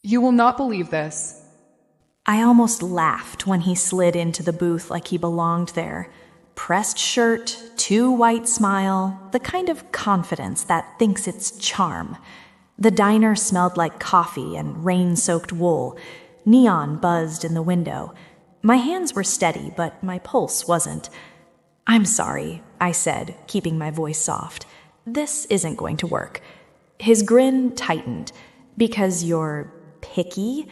You will not believe this. I almost laughed when he slid into the booth like he belonged there. Pressed shirt, too white smile, the kind of confidence that thinks it's charm. The diner smelled like coffee and rain-soaked wool. Neon buzzed in the window. My hands were steady, but my pulse wasn't. "I'm sorry," I said, keeping my voice soft. "This isn't going to work." His grin tightened. "Because you're picky?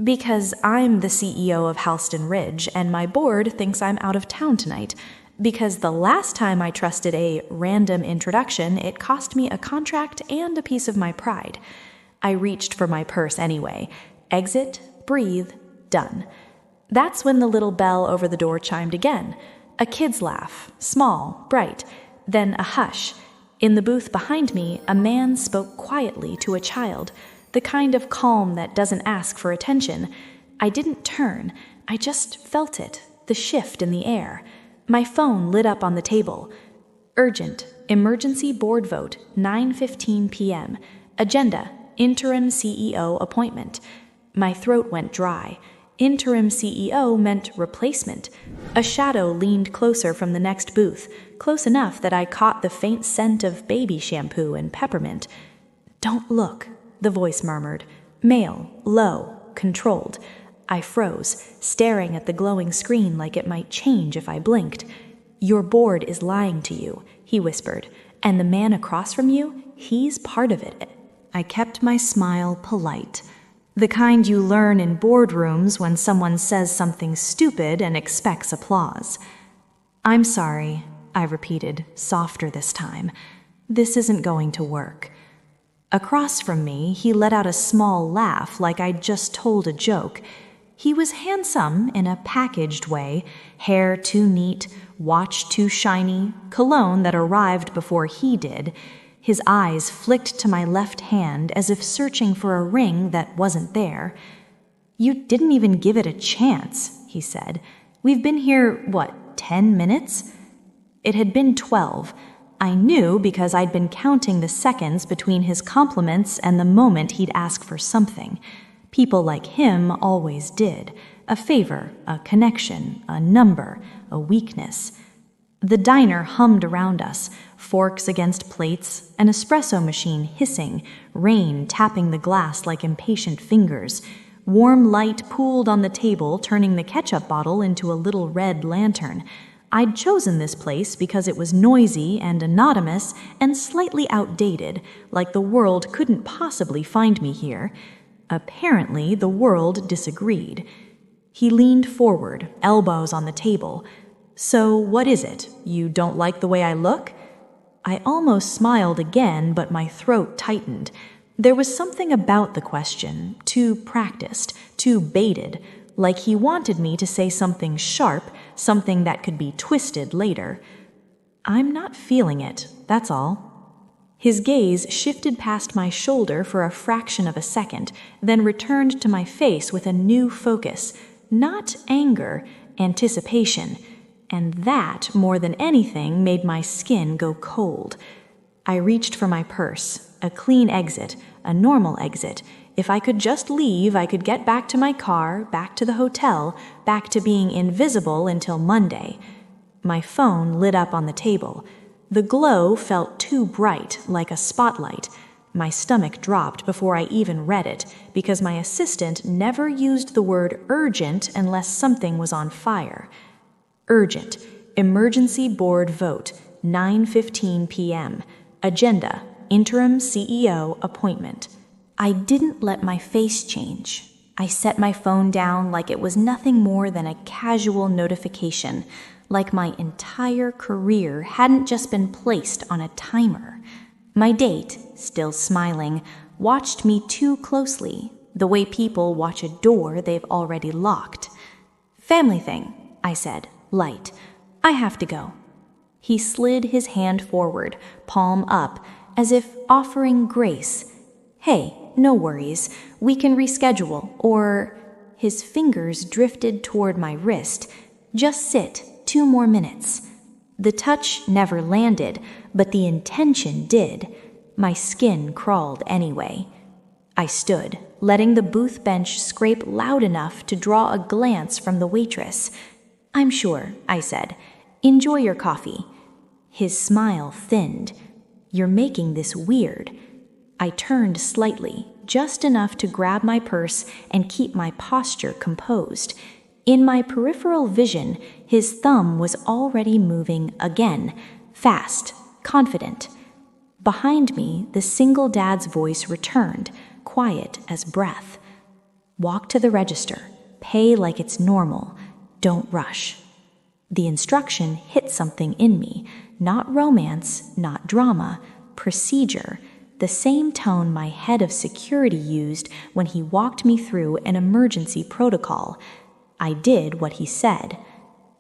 Because I'm the CEO of Halston Ridge, and my board thinks I'm out of town tonight. Because the last time I trusted a random introduction, it cost me a contract and a piece of my pride." I reached for my purse anyway. Exit, breathe, done. That's when the little bell over the door chimed again. A kid's laugh, small, bright, then a hush. In the booth behind me, a man spoke quietly to a child, the kind of calm that doesn't ask for attention. I didn't turn, I just felt it, the shift in the air. My phone lit up on the table. "Urgent, emergency board vote, 9:15 p.m. Agenda, interim CEO appointment." My throat went dry. Interim CEO meant replacement. A shadow leaned closer from the next booth, close enough that I caught the faint scent of baby shampoo and peppermint. "Don't look," the voice murmured. Male, low, controlled. I froze, staring at the glowing screen like it might change if I blinked. "Your board is lying to you," he whispered, "and the man across from you, he's part of it." I kept my smile polite. The kind you learn in boardrooms when someone says something stupid and expects applause. "I'm sorry," I repeated, softer this time. "This isn't going to work." Across from me, he let out a small laugh like I'd just told a joke. He was handsome in a packaged way, hair too neat, watch too shiny, cologne that arrived before he did. His eyes flicked to my left hand as if searching for a ring that wasn't there. "You didn't even give it a chance," he said. "We've been here, 10 minutes?" It had been 12. I knew because I'd been counting the seconds between his compliments and the moment he'd ask for something. People like him always did. A favor, a connection, a number, a weakness. The diner hummed around us, forks against plates, an espresso machine hissing, rain tapping the glass like impatient fingers. Warm light pooled on the table, turning the ketchup bottle into a little red lantern. I'd chosen this place because it was noisy and anonymous and slightly outdated, like the world couldn't possibly find me here. Apparently, the world disagreed. He leaned forward, elbows on the table. "So what is it? You don't like the way I look?" I almost smiled again, but my throat tightened. There was something about the question, too practiced, too baited, like he wanted me to say something sharp, something that could be twisted later. "I'm not feeling it, that's all." His gaze shifted past my shoulder for a fraction of a second, then returned to my face with a new focus. Not anger, anticipation. And that, more than anything, made my skin go cold. I reached for my purse, a clean exit, a normal exit. If I could just leave, I could get back to my car, back to the hotel, back to being invisible until Monday. My phone lit up on the table. The glow felt too bright, like a spotlight. My stomach dropped before I even read it, because my assistant never used the word urgent unless something was on fire. Urgent, emergency board vote, 9:15 p.m. Agenda, interim CEO appointment. I didn't let my face change. I set my phone down like it was nothing more than a casual notification, like my entire career hadn't just been placed on a timer. My date, still smiling, watched me too closely, the way people watch a door they've already locked. "Family thing," I said, light. "I have to go." He slid his hand forward, palm up, as if offering grace. "Hey, no worries. We can reschedule, or..." His fingers drifted toward my wrist. "Just sit, 2 more minutes." The touch never landed, but the intention did. My skin crawled anyway. I stood, letting the booth bench scrape loud enough to draw a glance from the waitress. "I'm sure," I said. "Enjoy your coffee." His smile thinned. "You're making this weird." I turned slightly, just enough to grab my purse and keep my posture composed. In my peripheral vision, his thumb was already moving again, fast, confident. Behind me, the single dad's voice returned, quiet as breath. "Walk to the register. Pay like it's normal. Don't rush." The instruction hit something in me. Not romance, not drama, procedure. The same tone my head of security used when he walked me through an emergency protocol. I did what he said.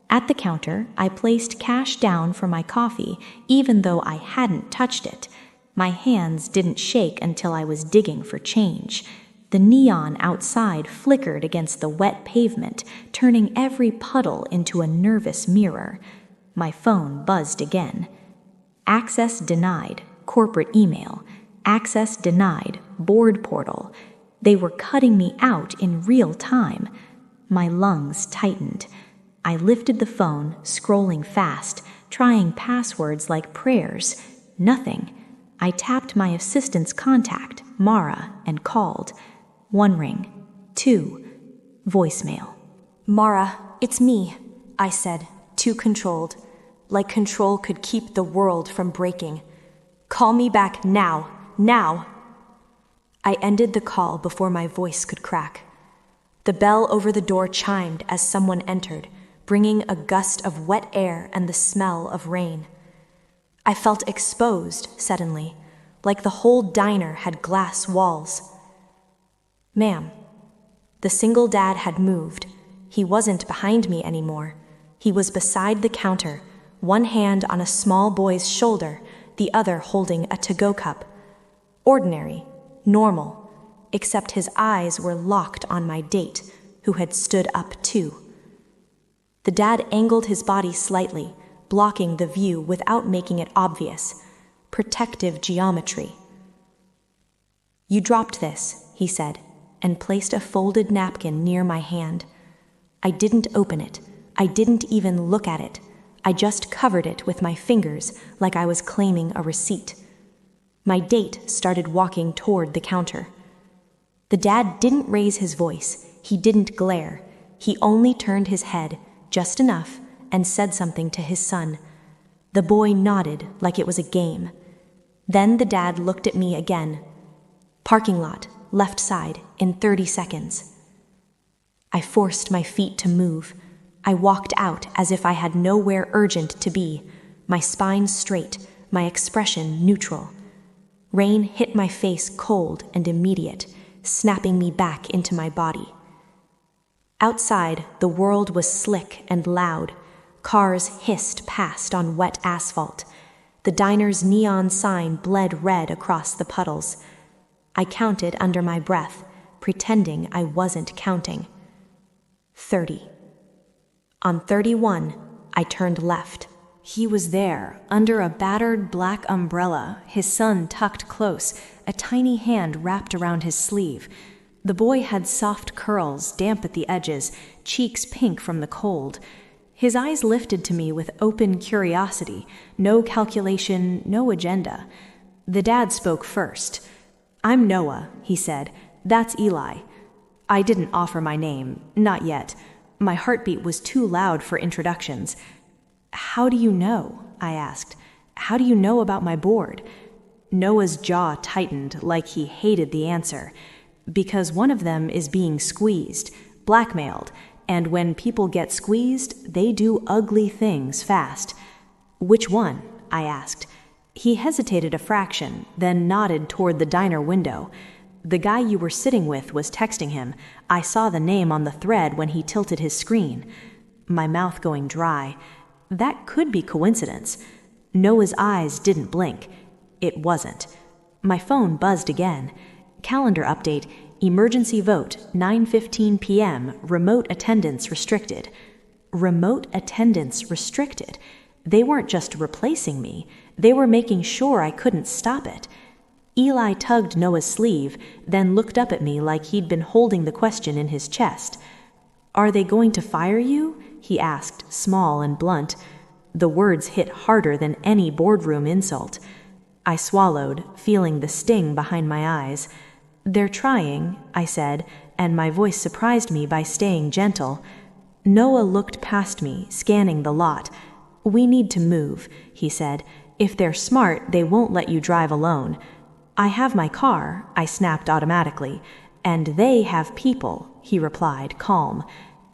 At the counter, I placed cash down for my coffee, even though I hadn't touched it. My hands didn't shake until I was digging for change. The neon outside flickered against the wet pavement, turning every puddle into a nervous mirror. My phone buzzed again. Access denied, corporate email. Access denied, board portal. They were cutting me out in real time. My lungs tightened. I lifted the phone, scrolling fast, trying passwords like prayers. Nothing. I tapped my assistant's contact, Mara, and called. 1 ring. 2. Voicemail. "Mara, it's me," I said, too controlled, like control could keep the world from breaking. "Call me back now, now." I ended the call before my voice could crack. The bell over the door chimed as someone entered, bringing a gust of wet air and the smell of rain. I felt exposed suddenly, like the whole diner had glass walls. "Ma'am." The single dad had moved. He wasn't behind me anymore. He was beside the counter, one hand on a small boy's shoulder, the other holding a to-go cup. Ordinary, normal, except his eyes were locked on my date, who had stood up too. The dad angled his body slightly, blocking the view without making it obvious. Protective geometry. "You dropped this," he said, and placed a folded napkin near my hand. I didn't open it. I didn't even look at it. I just covered it with my fingers like I was claiming a receipt. My date started walking toward the counter. The dad didn't raise his voice. He didn't glare. He only turned his head, just enough, and said something to his son. The boy nodded like it was a game. Then the dad looked at me again. "Parking lot, left side, in 30 seconds. I forced my feet to move. I walked out as if I had nowhere urgent to be, my spine straight, my expression neutral. Rain hit my face cold and immediate, snapping me back into my body. Outside, the world was slick and loud. Cars hissed past on wet asphalt. The diner's neon sign bled red across the puddles. I counted under my breath, pretending I wasn't counting. 30. On 31, I turned left. He was there, under a battered black umbrella, his son tucked close, a tiny hand wrapped around his sleeve. The boy had soft curls, damp at the edges, cheeks pink from the cold. His eyes lifted to me with open curiosity, no calculation, no agenda. The dad spoke first. "I'm Noah," he said. "That's Eli." I didn't offer my name, not yet. My heartbeat was too loud for introductions. "How do you know?" I asked. "How do you know about my board?" Noah's jaw tightened like he hated the answer. "Because one of them is being squeezed, blackmailed, and when people get squeezed, they do ugly things fast." "Which one?" I asked. He hesitated a fraction, then nodded toward the diner window. "The guy you were sitting with was texting him. I saw the name on the thread when he tilted his screen." My mouth going dry. That could be coincidence. Noah's eyes didn't blink. It wasn't. My phone buzzed again. Calendar update, emergency vote, 9:15 p.m., remote attendance restricted. Remote attendance restricted. They weren't just replacing me. They were making sure I couldn't stop it. Eli tugged Noah's sleeve, then looked up at me like he'd been holding the question in his chest. "Are they going to fire you?" he asked, small and blunt. The words hit harder than any boardroom insult. I swallowed, feeling the sting behind my eyes. "They're trying," I said, and my voice surprised me by staying gentle. Noah looked past me, scanning the lot. "We need to move," he said. "If they're smart, they won't let you drive alone." "I have my car," I snapped automatically. "And they have people," he replied, calm.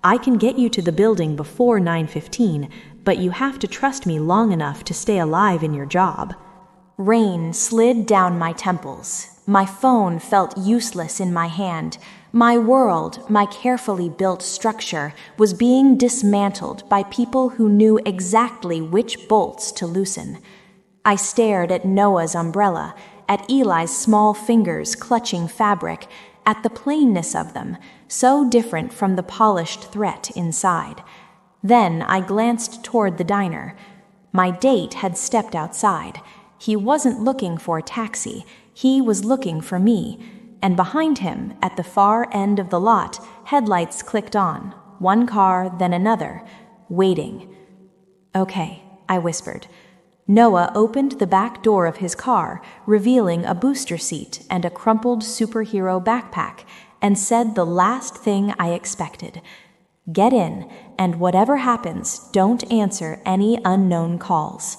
"I can get you to the building before 9:15, but you have to trust me long enough to stay alive in your job." Rain slid down my temples. My phone felt useless in my hand. My world, my carefully built structure, was being dismantled by people who knew exactly which bolts to loosen. I stared at Noah's umbrella, at Eli's small fingers clutching fabric, at the plainness of them, so different from the polished threat inside. Then I glanced toward the diner. My date had stepped outside. He wasn't looking for a taxi. He was looking for me. And behind him, at the far end of the lot, headlights clicked on, one car, then another, waiting. "Okay," I whispered. Noah opened the back door of his car, revealing a booster seat and a crumpled superhero backpack, and said the last thing I expected. "Get in, and whatever happens, don't answer any unknown calls."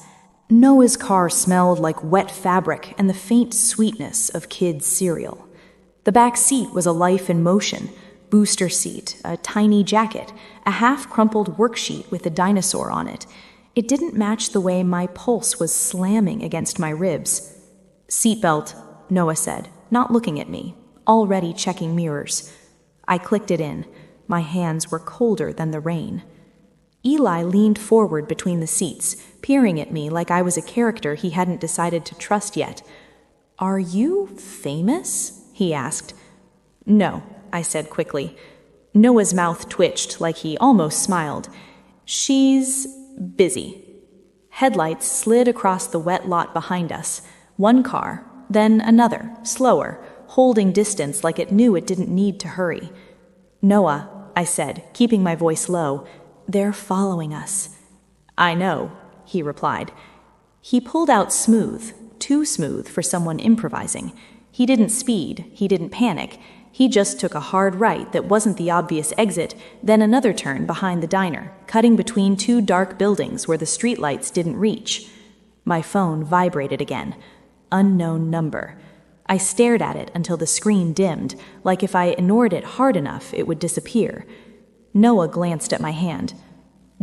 Noah's car smelled like wet fabric and the faint sweetness of kids' cereal. The back seat was a life in motion: booster seat, a tiny jacket, a half-crumpled worksheet with a dinosaur on it. It didn't match the way my pulse was slamming against my ribs. "Seatbelt," Noah said, not looking at me, already checking mirrors. I clicked it in. My hands were colder than the rain. Eli leaned forward between the seats, peering at me like I was a character he hadn't decided to trust yet. "Are you famous?" he asked. "No," I said quickly. Noah's mouth twitched like he almost smiled. "She's busy." Headlights slid across the wet lot behind us. One car, then another, slower, holding distance like it knew it didn't need to hurry. "Noah," I said, keeping my voice low, "they're following us." "I know," he replied. He pulled out smooth, too smooth for someone improvising. He didn't speed, he didn't panic. He just took a hard right that wasn't the obvious exit, then another turn behind the diner, cutting between two dark buildings where the streetlights didn't reach. My phone vibrated again. Unknown number. I stared at it until the screen dimmed, like if I ignored it hard enough it would disappear. Noah glanced at my hand.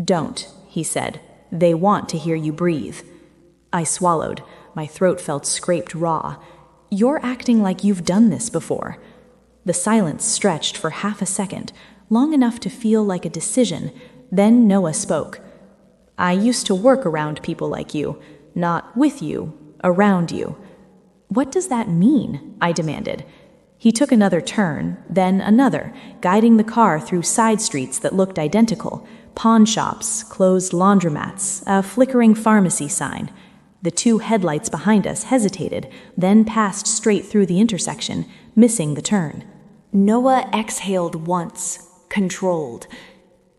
"Don't," he said. "They want to hear you breathe." I swallowed. My throat felt scraped raw. "You're acting like you've done this before." The silence stretched for half a second, long enough to feel like a decision. Then Noah spoke. "I used to work around people like you. Not with you, around you." "What does that mean?" I demanded. He took another turn, then another, guiding the car through side streets that looked identical. Pawn shops, closed laundromats, a flickering pharmacy sign. The two headlights behind us hesitated, then passed straight through the intersection, missing the turn. Noah exhaled once, controlled.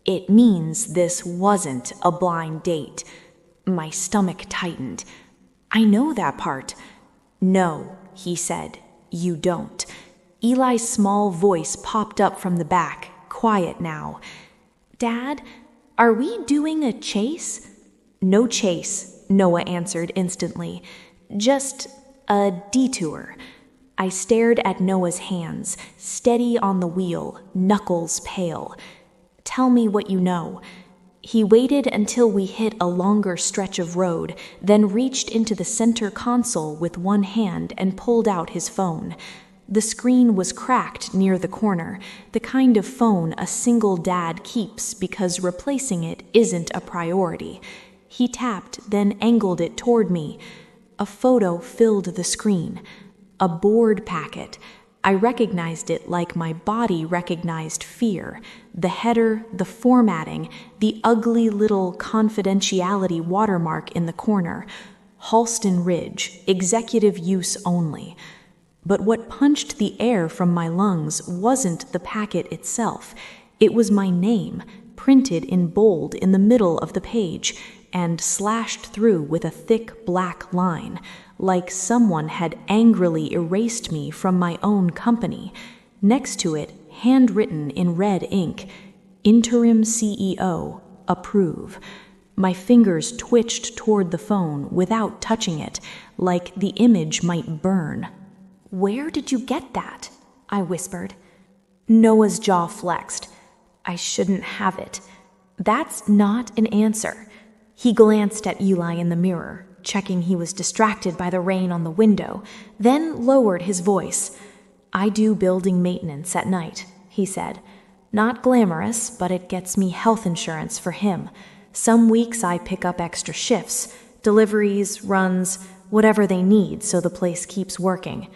"It means this wasn't a blind date." My stomach tightened. "I know that part." "No," he said, "you don't." Eli's small voice popped up from the back, quiet now. "Dad, are we doing a chase?" "No chase," Noah answered instantly. "Just a detour." I stared at Noah's hands, steady on the wheel, knuckles pale. "Tell me what you know." He waited until we hit a longer stretch of road, then reached into the center console with one hand and pulled out his phone. The screen was cracked near the corner, the kind of phone a single dad keeps because replacing it isn't a priority. He tapped, then angled it toward me. A photo filled the screen. A board packet. I recognized it like my body recognized fear. The header, the formatting, the ugly little confidentiality watermark in the corner. Halston Ridge, executive use only. But what punched the air from my lungs wasn't the packet itself. It was my name, printed in bold in the middle of the page, and slashed through with a thick black line, like someone had angrily erased me from my own company. Next to it, handwritten in red ink, Interim CEO, approve. My fingers twitched toward the phone without touching it, like the image might burn. "Where did you get that?" I whispered. Noah's jaw flexed. I shouldn't have it. That's not an answer. He glanced at Eli in the mirror, checking he was distracted by the rain on the window, then lowered his voice. I do building maintenance at night, he said. Not glamorous, but it gets me health insurance for him. Some weeks I pick up extra shifts, deliveries, runs, whatever they need so the place keeps working.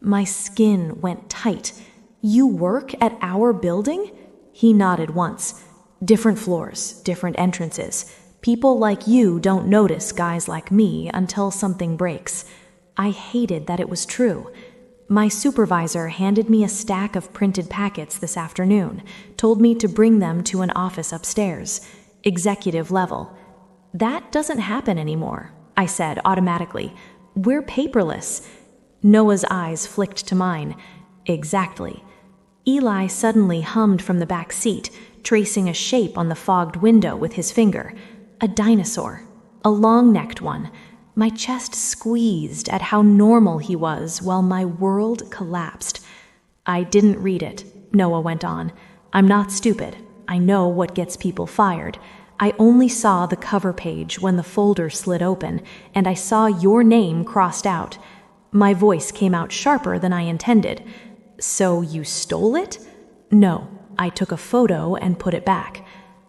My skin went tight. You work at our building? He nodded once. Different floors, different entrances. People like you don't notice guys like me until something breaks. I hated that it was true. My supervisor handed me a stack of printed packets this afternoon, told me to bring them to an office upstairs, executive level. That doesn't happen anymore, I said automatically. We're paperless. Noah's eyes flicked to mine. Exactly. Eli suddenly hummed from the back seat, tracing a shape on the fogged window with his finger. A dinosaur. A long-necked one. My chest squeezed at how normal he was while my world collapsed. I didn't read it, Noah went on. I'm not stupid. I know what gets people fired. I only saw the cover page when the folder slid open, and I saw your name crossed out. My voice came out sharper than I intended. So you stole it? No, I took a photo and put it back.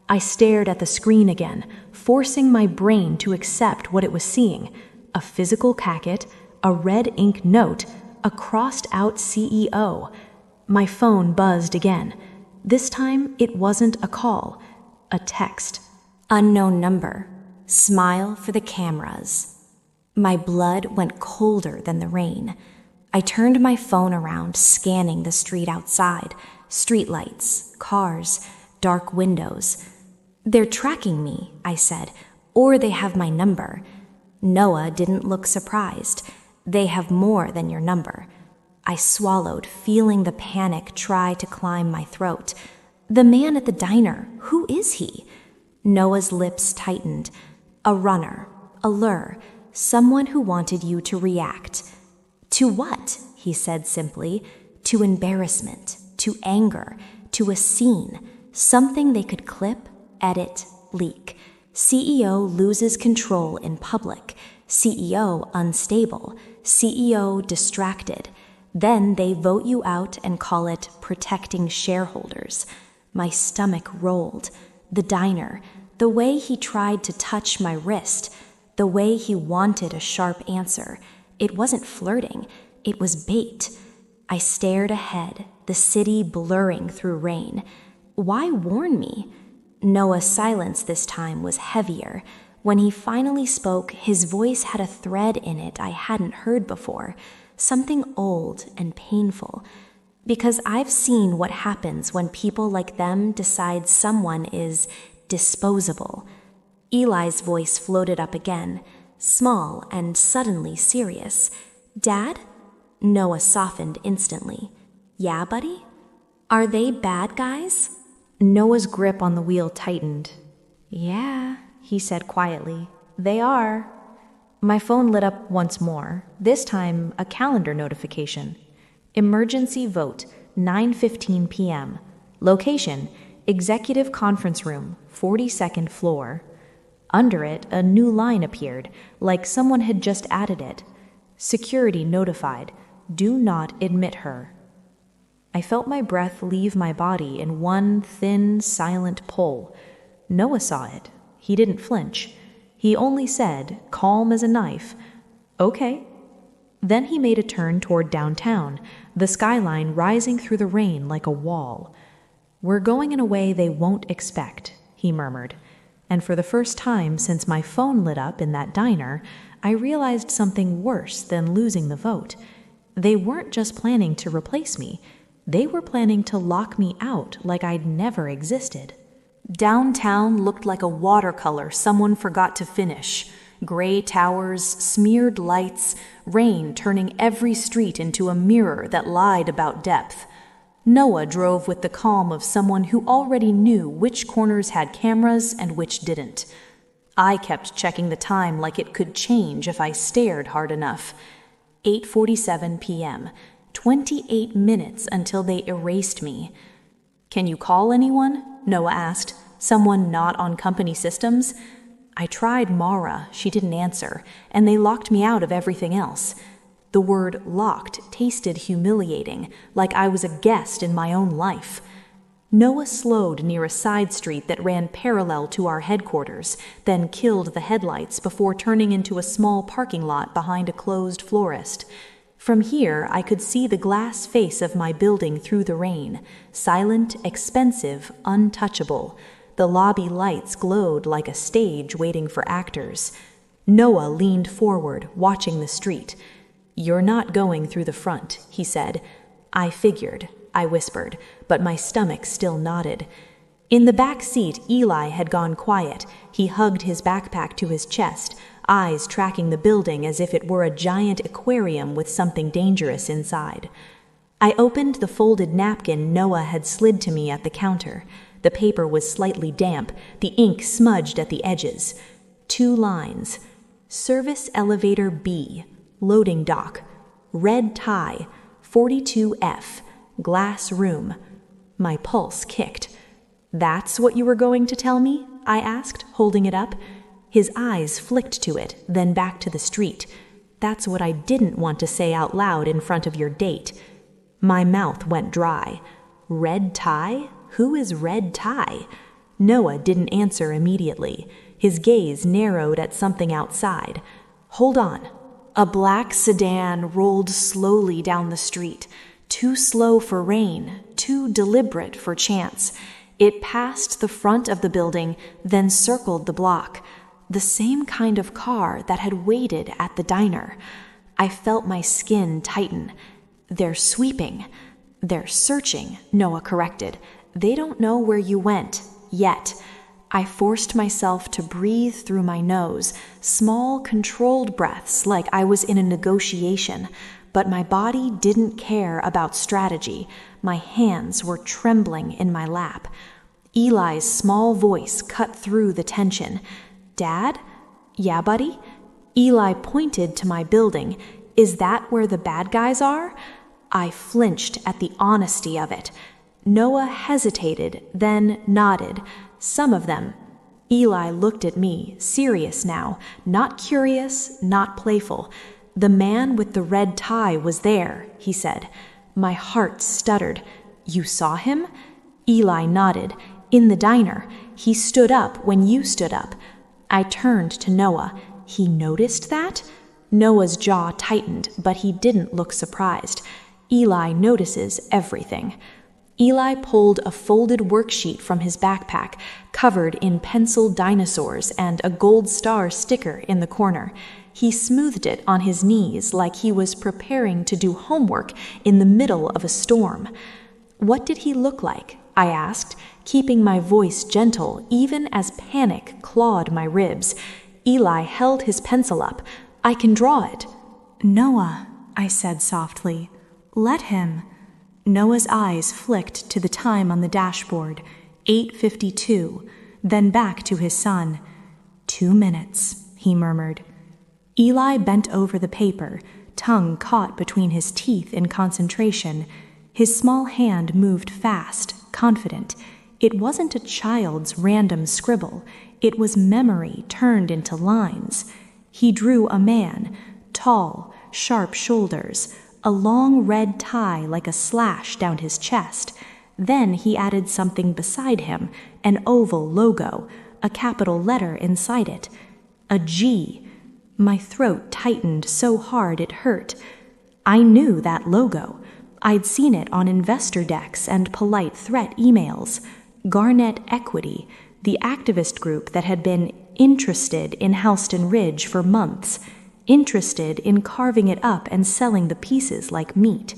I stared at the screen again, forcing my brain to accept what it was seeing. A physical packet, a red ink note, a crossed-out CEO. My phone buzzed again. This time, it wasn't a call, a text. Unknown number. Smile for the cameras. My blood went colder than the rain. I turned my phone around, scanning the street outside. Streetlights, cars, dark windows. They're tracking me, I said, or they have my number. Noah didn't look surprised. They have more than your number. I swallowed, feeling the panic try to climb my throat. The man at the diner, who is he? Noah's lips tightened. A runner, a lure, someone who wanted you to react. To what? He said simply. To embarrassment, to anger, to a scene, something they could clip, edit, leak. CEO loses control in public. CEO unstable. CEO distracted. Then they vote you out and call it protecting shareholders. My stomach rolled. The diner, the way he tried to touch my wrist, the way he wanted a sharp answer. It wasn't flirting. It was bait. I stared ahead, the city blurring through rain. Why warn me? Noah's silence this time was heavier. When he finally spoke, his voice had a thread in it I hadn't heard before, something old and painful. Because I've seen what happens when people like them decide someone is disposable. Eli's voice floated up again, small and suddenly serious. Dad? Noah softened instantly. Yeah, buddy? Are they bad guys? Noah's grip on the wheel tightened. Yeah, he said quietly. They are. My phone lit up once more, this time a calendar notification. Emergency vote, 9:15 p.m. Location, executive conference room, 42nd floor. Under it, a new line appeared, like someone had just added it. Security notified. Do not admit her. I felt my breath leave my body in one thin, silent pull. Noah saw it. He didn't flinch. He only said, calm as a knife, okay. Then he made a turn toward downtown, the skyline rising through the rain like a wall. We're going in a way they won't expect, he murmured. And for the first time since my phone lit up in that diner, I realized something worse than losing the vote. They weren't just planning to replace me. They were planning to lock me out like I'd never existed. Downtown looked like a watercolor someone forgot to finish. Gray towers, smeared lights, rain turning every street into a mirror that lied about depth. Noah drove with the calm of someone who already knew which corners had cameras and which didn't. I kept checking the time like it could change if I stared hard enough. 8:47 p.m., 28 minutes until they erased me. "Can you call anyone?" Noah asked. "Someone not on company systems?" I tried Mara, she didn't answer, and they locked me out of everything else. The word locked tasted humiliating, like I was a guest in my own life. Noah slowed near a side street that ran parallel to our headquarters, then killed the headlights before turning into a small parking lot behind a closed florist. From here, I could see the glass face of my building through the rain, silent, expensive, untouchable. The lobby lights glowed like a stage waiting for actors. Noah leaned forward, watching the street. "You're not going through the front," he said. "I figured," I whispered, but my stomach still nodded. In the back seat, Eli had gone quiet. He hugged his backpack to his chest, eyes tracking the building as if it were a giant aquarium with something dangerous inside. I opened the folded napkin Noah had slid to me at the counter. The paper was slightly damp, the ink smudged at the edges. 2 lines. Service Elevator B, Loading Dock, Red Tie, 42F, Glass Room. My pulse kicked. "That's what you were going to tell me?" I asked, holding it up. His eyes flicked to it, then back to the street. "That's what I didn't want to say out loud in front of your date." My mouth went dry. Red Tie? Who is Red Tie? Noah didn't answer immediately. His gaze narrowed at something outside. "Hold on." A black sedan rolled slowly down the street, too slow for rain, too deliberate for chance. It passed the front of the building, then circled the block. The same kind of car that had waited at the diner. I felt my skin tighten. "They're sweeping." "They're searching," Noah corrected. "They don't know where you went, yet." I forced myself to breathe through my nose, small, controlled breaths like I was in a negotiation, but my body didn't care about strategy. My hands were trembling in my lap. Eli's small voice cut through the tension. "Dad?" "Yeah, buddy?" Eli pointed to my building. "Is that where the bad guys are?" I flinched at the honesty of it. Noah hesitated, then nodded. "Some of them." Eli looked at me, serious now, not curious, not playful. "The man with the red tie was there," he said. My heart stuttered. "You saw him?" Eli nodded. "In the diner. He stood up when you stood up." I turned to Noah. "He noticed that?" Noah's jaw tightened, but he didn't look surprised. Eli notices everything. Eli pulled a folded worksheet from his backpack, covered in penciled dinosaurs and a gold star sticker in the corner. He smoothed it on his knees like he was preparing to do homework in the middle of a storm. "What did he look like?" I asked, keeping my voice gentle even as panic clawed my ribs. Eli held his pencil up. "I can draw it." "Noah," I said softly, "let him." Noah's eyes flicked to the time on the dashboard, 8:52, then back to his son. 2 minutes, he murmured. Eli bent over the paper, tongue caught between his teeth in concentration. His small hand moved fast, confident. It wasn't a child's random scribble. It was memory turned into lines. He drew a man, tall, sharp shoulders, a long red tie like a slash down his chest. Then he added something beside him, an oval logo, a capital letter inside it. A G. My throat tightened so hard it hurt. I knew that logo. I'd seen it on investor decks and polite threat emails. Garnet Equity, the activist group that had been interested in Halston Ridge for months. interested in carving it up and selling the pieces like meat.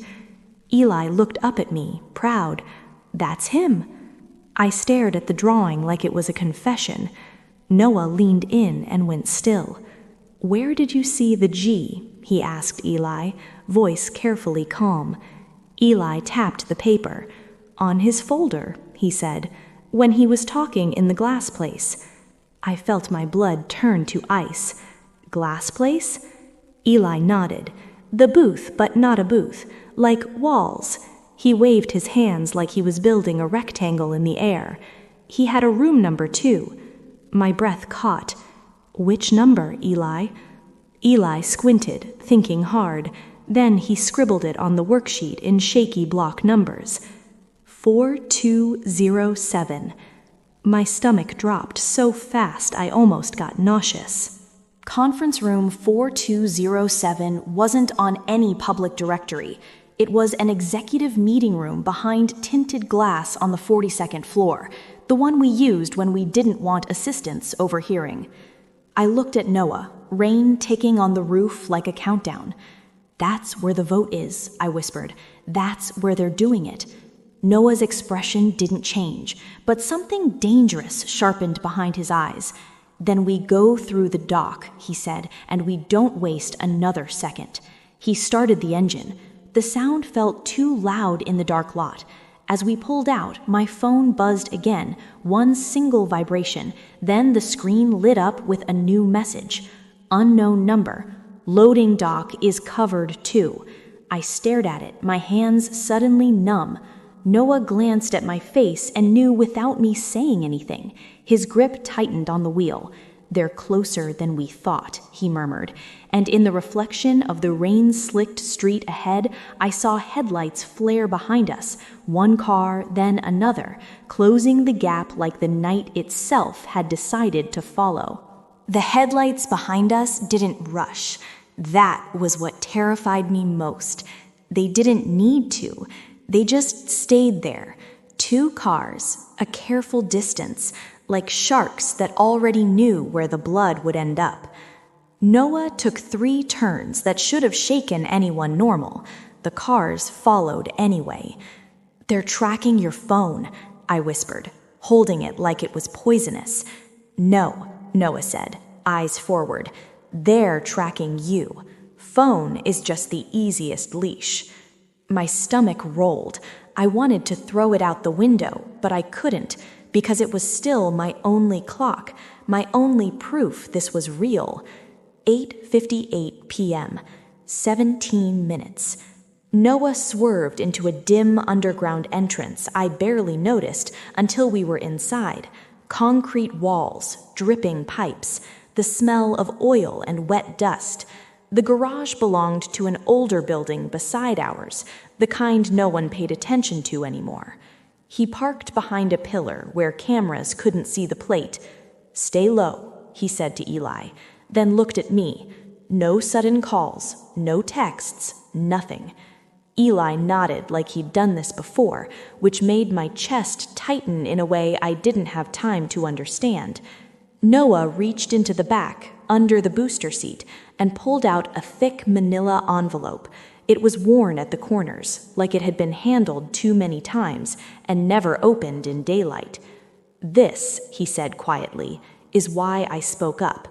Eli looked up at me, proud. That's him. I stared at the drawing like it was a confession. Noah leaned in and went still. Where did you see the G? He asked Eli, voice carefully calm. Eli tapped the paper. On his folder, he said, when he was talking in the glass place. I felt my blood turn to ice. Glass place? Eli nodded. The booth, but not a booth. Like walls. He waved his hands like he was building a rectangle in the air. He had a room number, too. My breath caught. Which number, Eli? Eli squinted, thinking hard. Then he scribbled it on the worksheet in shaky block numbers. 4207. My stomach dropped so fast I almost got nauseous. Conference room 4207 wasn't on any public directory. It was an executive meeting room behind tinted glass on the 42nd floor, the one we used when we didn't want assistants overhearing. I looked at Noah, rain ticking on the roof like a countdown. That's where the vote is, I whispered. That's where they're doing it. Noah's expression didn't change, but something dangerous sharpened behind his eyes. Then we go through the dock, he said, and we don't waste another second. He started the engine. The sound felt too loud in the dark lot. As we pulled out, my phone buzzed again, one single vibration. Then the screen lit up with a new message. Unknown number. Loading dock is covered too. I stared at it, my hands suddenly numb. Noah glanced at my face and knew without me saying anything. His grip tightened on the wheel. They're closer than we thought, he murmured, and in the reflection of the rain-slicked street ahead, I saw headlights flare behind us, one car, then another, closing the gap like the night itself had decided to follow. The headlights behind us didn't rush. That was what terrified me most. They didn't need to. They just stayed there. 2 cars, a careful distance, like sharks that already knew where the blood would end up. Noah took 3 turns that should have shaken anyone normal. The cars followed anyway. They're tracking your phone, I whispered, holding it like it was poisonous. No, Noah said, eyes forward. They're tracking you. Phone is just the easiest leash. My stomach rolled. I wanted to throw it out the window, but I couldn't, because it was still my only clock, my only proof this was real. 8:58 p.m., 17 minutes. Noah swerved into a dim underground entrance I barely noticed until we were inside. Concrete walls, dripping pipes, the smell of oil and wet dust. The garage belonged to an older building beside ours, the kind no one paid attention to anymore. He parked behind a pillar where cameras couldn't see the plate. Stay low, he said to Eli, then looked at me. No sudden calls, no texts, nothing. Eli nodded like he'd done this before, which made my chest tighten in a way I didn't have time to understand. Noah reached into the back, under the booster seat, and pulled out a thick manila envelope. It was worn at the corners, like it had been handled too many times and never opened in daylight. This, he said quietly, is why I spoke up.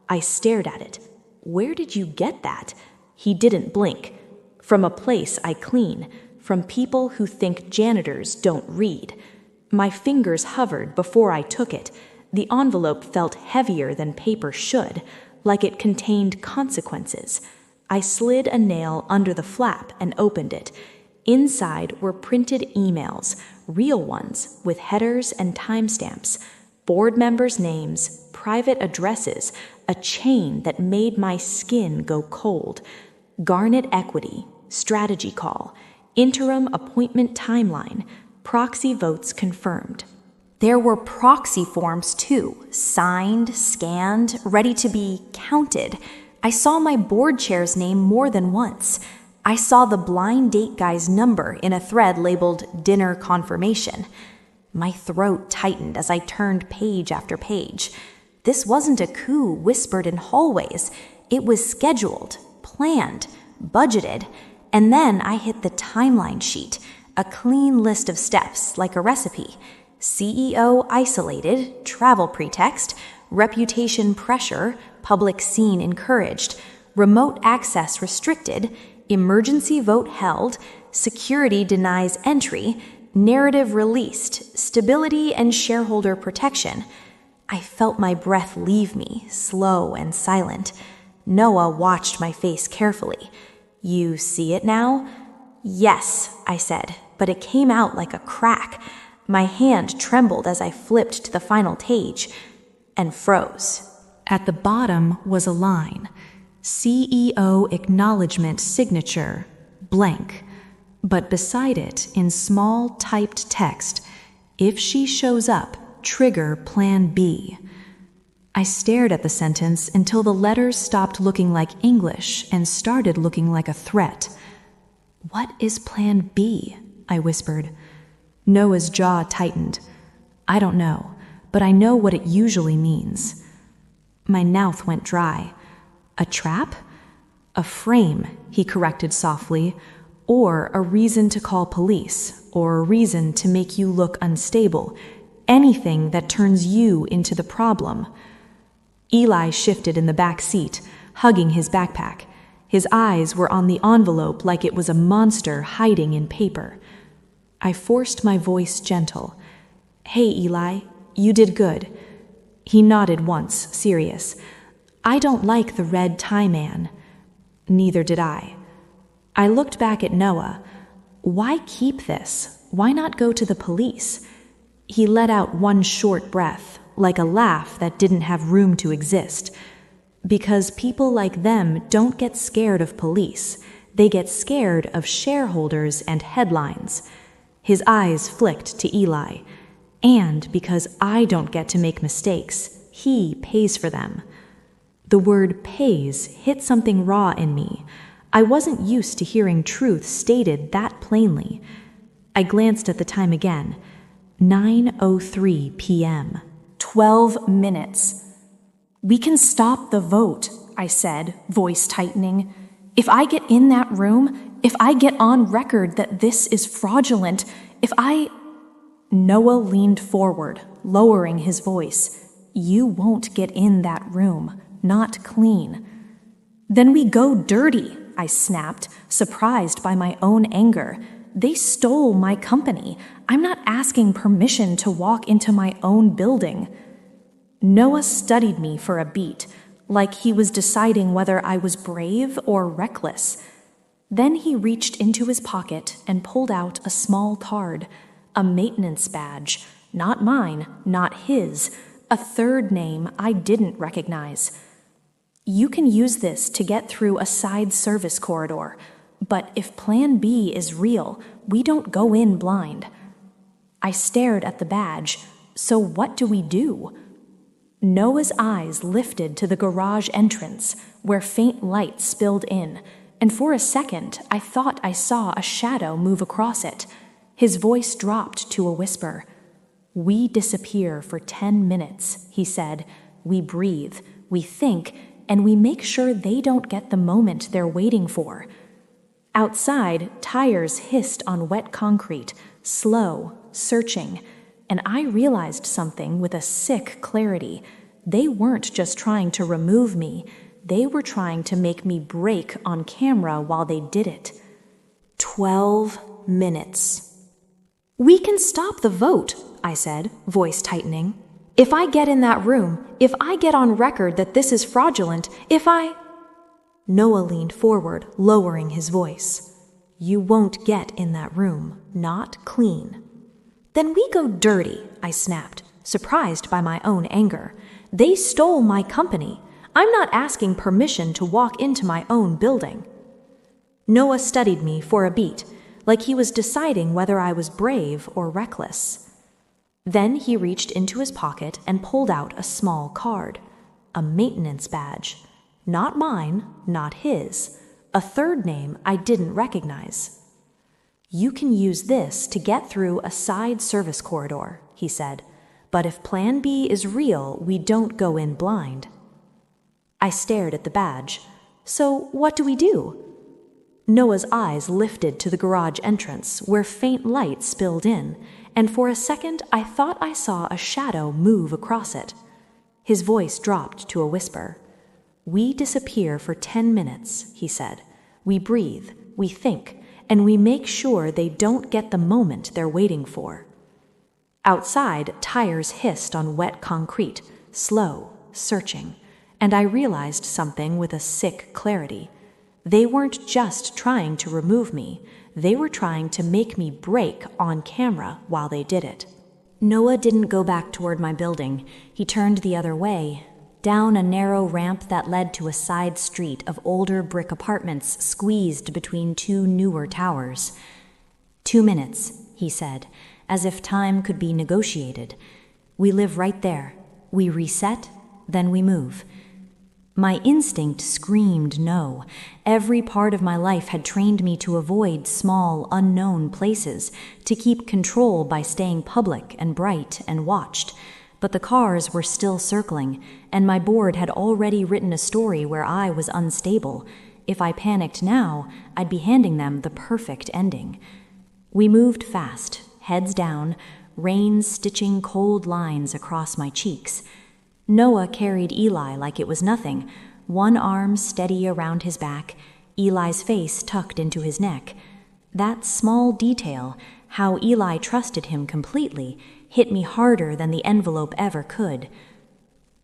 I stared at it. Where did you get that? He didn't blink. From a place I clean, from people who think janitors don't read. My fingers hovered before I took it. The envelope felt heavier than paper should, like it contained consequences. I slid a nail under the flap and opened it. Inside were printed emails, real ones, with headers and timestamps, board members' names, private addresses, a chain that made my skin go cold. Garnet Equity, strategy call, interim appointment timeline, proxy votes confirmed. There were proxy forms too, signed, scanned, ready to be counted. I saw my board chair's name more than once. I saw the blind date guy's number in a thread labeled dinner confirmation. My throat tightened as I turned page after page. This wasn't a coup whispered in hallways. It was scheduled, planned, budgeted, and then I hit the timeline sheet, a clean list of steps like a recipe. CEO isolated, travel pretext, reputation pressure, public scene encouraged, remote access restricted, emergency vote held, security denies entry, narrative released, stability and shareholder protection. I felt my breath leave me, slow and silent. Noah watched my face carefully. You see it now? Yes, I said, but it came out like a crack. My hand trembled as I flipped to the final page and froze. At the bottom was a line, CEO acknowledgement signature, blank. But beside it, in small typed text, if she shows up, trigger Plan B. I stared at the sentence until the letters stopped looking like English and started looking like a threat. What is Plan B? I whispered. Noah's jaw tightened. I don't know, but I know what it usually means. My mouth went dry. A trap? A frame, he corrected softly, or a reason to call police, or a reason to make you look unstable, anything that turns you into the problem. Eli shifted in the back seat, hugging his backpack. His eyes were on the envelope like it was a monster hiding in paper. I forced my voice gentle. Hey, Eli, you did good. He nodded once, serious. I don't like the red tie man. Neither did I. I looked back at Noah. Why keep this? Why not go to the police? He let out one short breath, like a laugh that didn't have room to exist. Because people like them don't get scared of police. They get scared of shareholders and headlines. His eyes flicked to Eli. And because I don't get to make mistakes, he pays for them. The word pays hit something raw in me. I wasn't used to hearing truth stated that plainly. I glanced at the time again. 9:03 p.m. 12 minutes. We can stop the vote, I said, voice tightening. If I get in that room, if I get on record that this is fraudulent, Noah leaned forward, lowering his voice. You won't get in that room. Not clean. Then we go dirty, I snapped, surprised by my own anger. They stole my company. I'm not asking permission to walk into my own building. Noah studied me for a beat, like he was deciding whether I was brave or reckless. Then he reached into his pocket and pulled out a small card, a maintenance badge, not mine, not his, a third name I didn't recognize. You can use this to get through a side service corridor, but if Plan B is real, we don't go in blind. I stared at the badge. So what do we do? Noah's eyes lifted to the garage entrance, where faint light spilled in, and for a second I thought I saw a shadow move across it. His voice dropped to a whisper. We disappear for 10 minutes, he said. We breathe, we think, and we make sure they don't get the moment they're waiting for. Outside, tires hissed on wet concrete, slow, searching, and I realized something with a sick clarity. They weren't just trying to remove me, they were trying to make me break on camera while they did it. 12 minutes. We can stop the vote, I said, voice tightening. If I get in that room, if I get on record that this is fraudulent, Noah leaned forward, lowering his voice. You won't get in that room, not clean. Then we go dirty, I snapped, surprised by my own anger. They stole my company. I'm not asking permission to walk into my own building. Noah studied me for a beat, like he was deciding whether I was brave or reckless. Then he reached into his pocket and pulled out a small card, a maintenance badge. Not mine, not his, a third name I didn't recognize. You can use this to get through a side service corridor, he said, but if Plan B is real, we don't go in blind. I stared at the badge. So what do we do? Noah's eyes lifted to the garage entrance, where faint light spilled in, and for a second I thought I saw a shadow move across it. His voice dropped to a whisper. We disappear for 10 minutes, he said. We breathe, we think, and we make sure they don't get the moment they're waiting for. Outside, tires hissed on wet concrete, slow, searching, and I realized something with a sick clarity. They weren't just trying to remove me, they were trying to make me break on camera while they did it. Noah didn't go back toward my building. He turned the other way, down a narrow ramp that led to a side street of older brick apartments squeezed between two newer towers. 2 minutes, he said, as if time could be negotiated. We live right there. We reset, then we move. My instinct screamed no. Every part of my life had trained me to avoid small, unknown places, to keep control by staying public and bright and watched. But the cars were still circling, and my board had already written a story where I was unstable. If I panicked now, I'd be handing them the perfect ending. We moved fast, heads down, rain stitching cold lines across my cheeks. Noah carried Eli like it was nothing, one arm steady around his back, Eli's face tucked into his neck. That small detail, how Eli trusted him completely, hit me harder than the envelope ever could.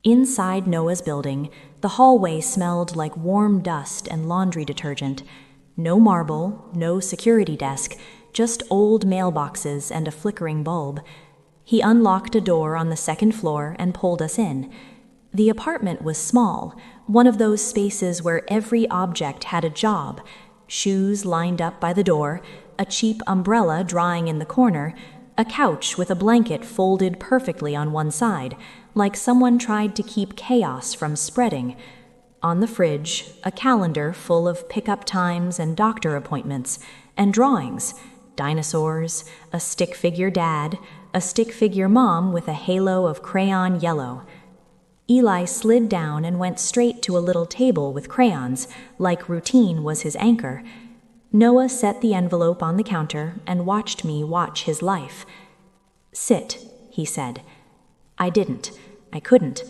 Inside Noah's building, the hallway smelled like warm dust and laundry detergent. No marble, no security desk, just old mailboxes and a flickering bulb. He unlocked a door on the second floor and pulled us in. The apartment was small, one of those spaces where every object had a job. Shoes lined up by the door, a cheap umbrella drying in the corner, a couch with a blanket folded perfectly on one side, like someone tried to keep chaos from spreading. On the fridge, a calendar full of pickup times and doctor appointments, and drawings, dinosaurs, a stick figure dad, a stick figure mom with a halo of crayon yellow. Eli slid down and went straight to a little table with crayons, like routine was his anchor. Noah set the envelope on the counter and watched me watch his life. Sit, he said. I didn't. I couldn't.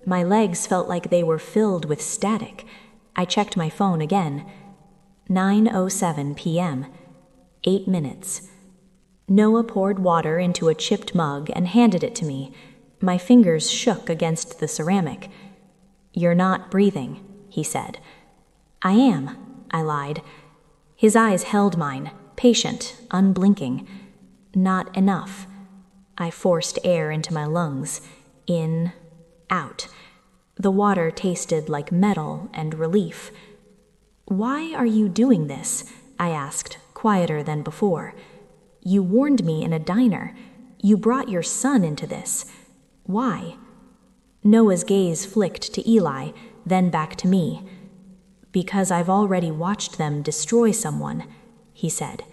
My legs felt like they were filled with static. I checked my phone again. 9:07 p.m. 8 minutes. Noah poured water into a chipped mug and handed it to me. My fingers shook against the ceramic. You're not breathing, he said. I am, I lied. His eyes held mine, patient, unblinking. Not enough. I forced air into my lungs. In, out. The water tasted like metal and relief. Why are you doing this? I asked, quieter than before. You warned me in a diner. You brought your son into this. Why? Noah's gaze flicked to Eli, then back to me. Because I've already watched them destroy someone, he said,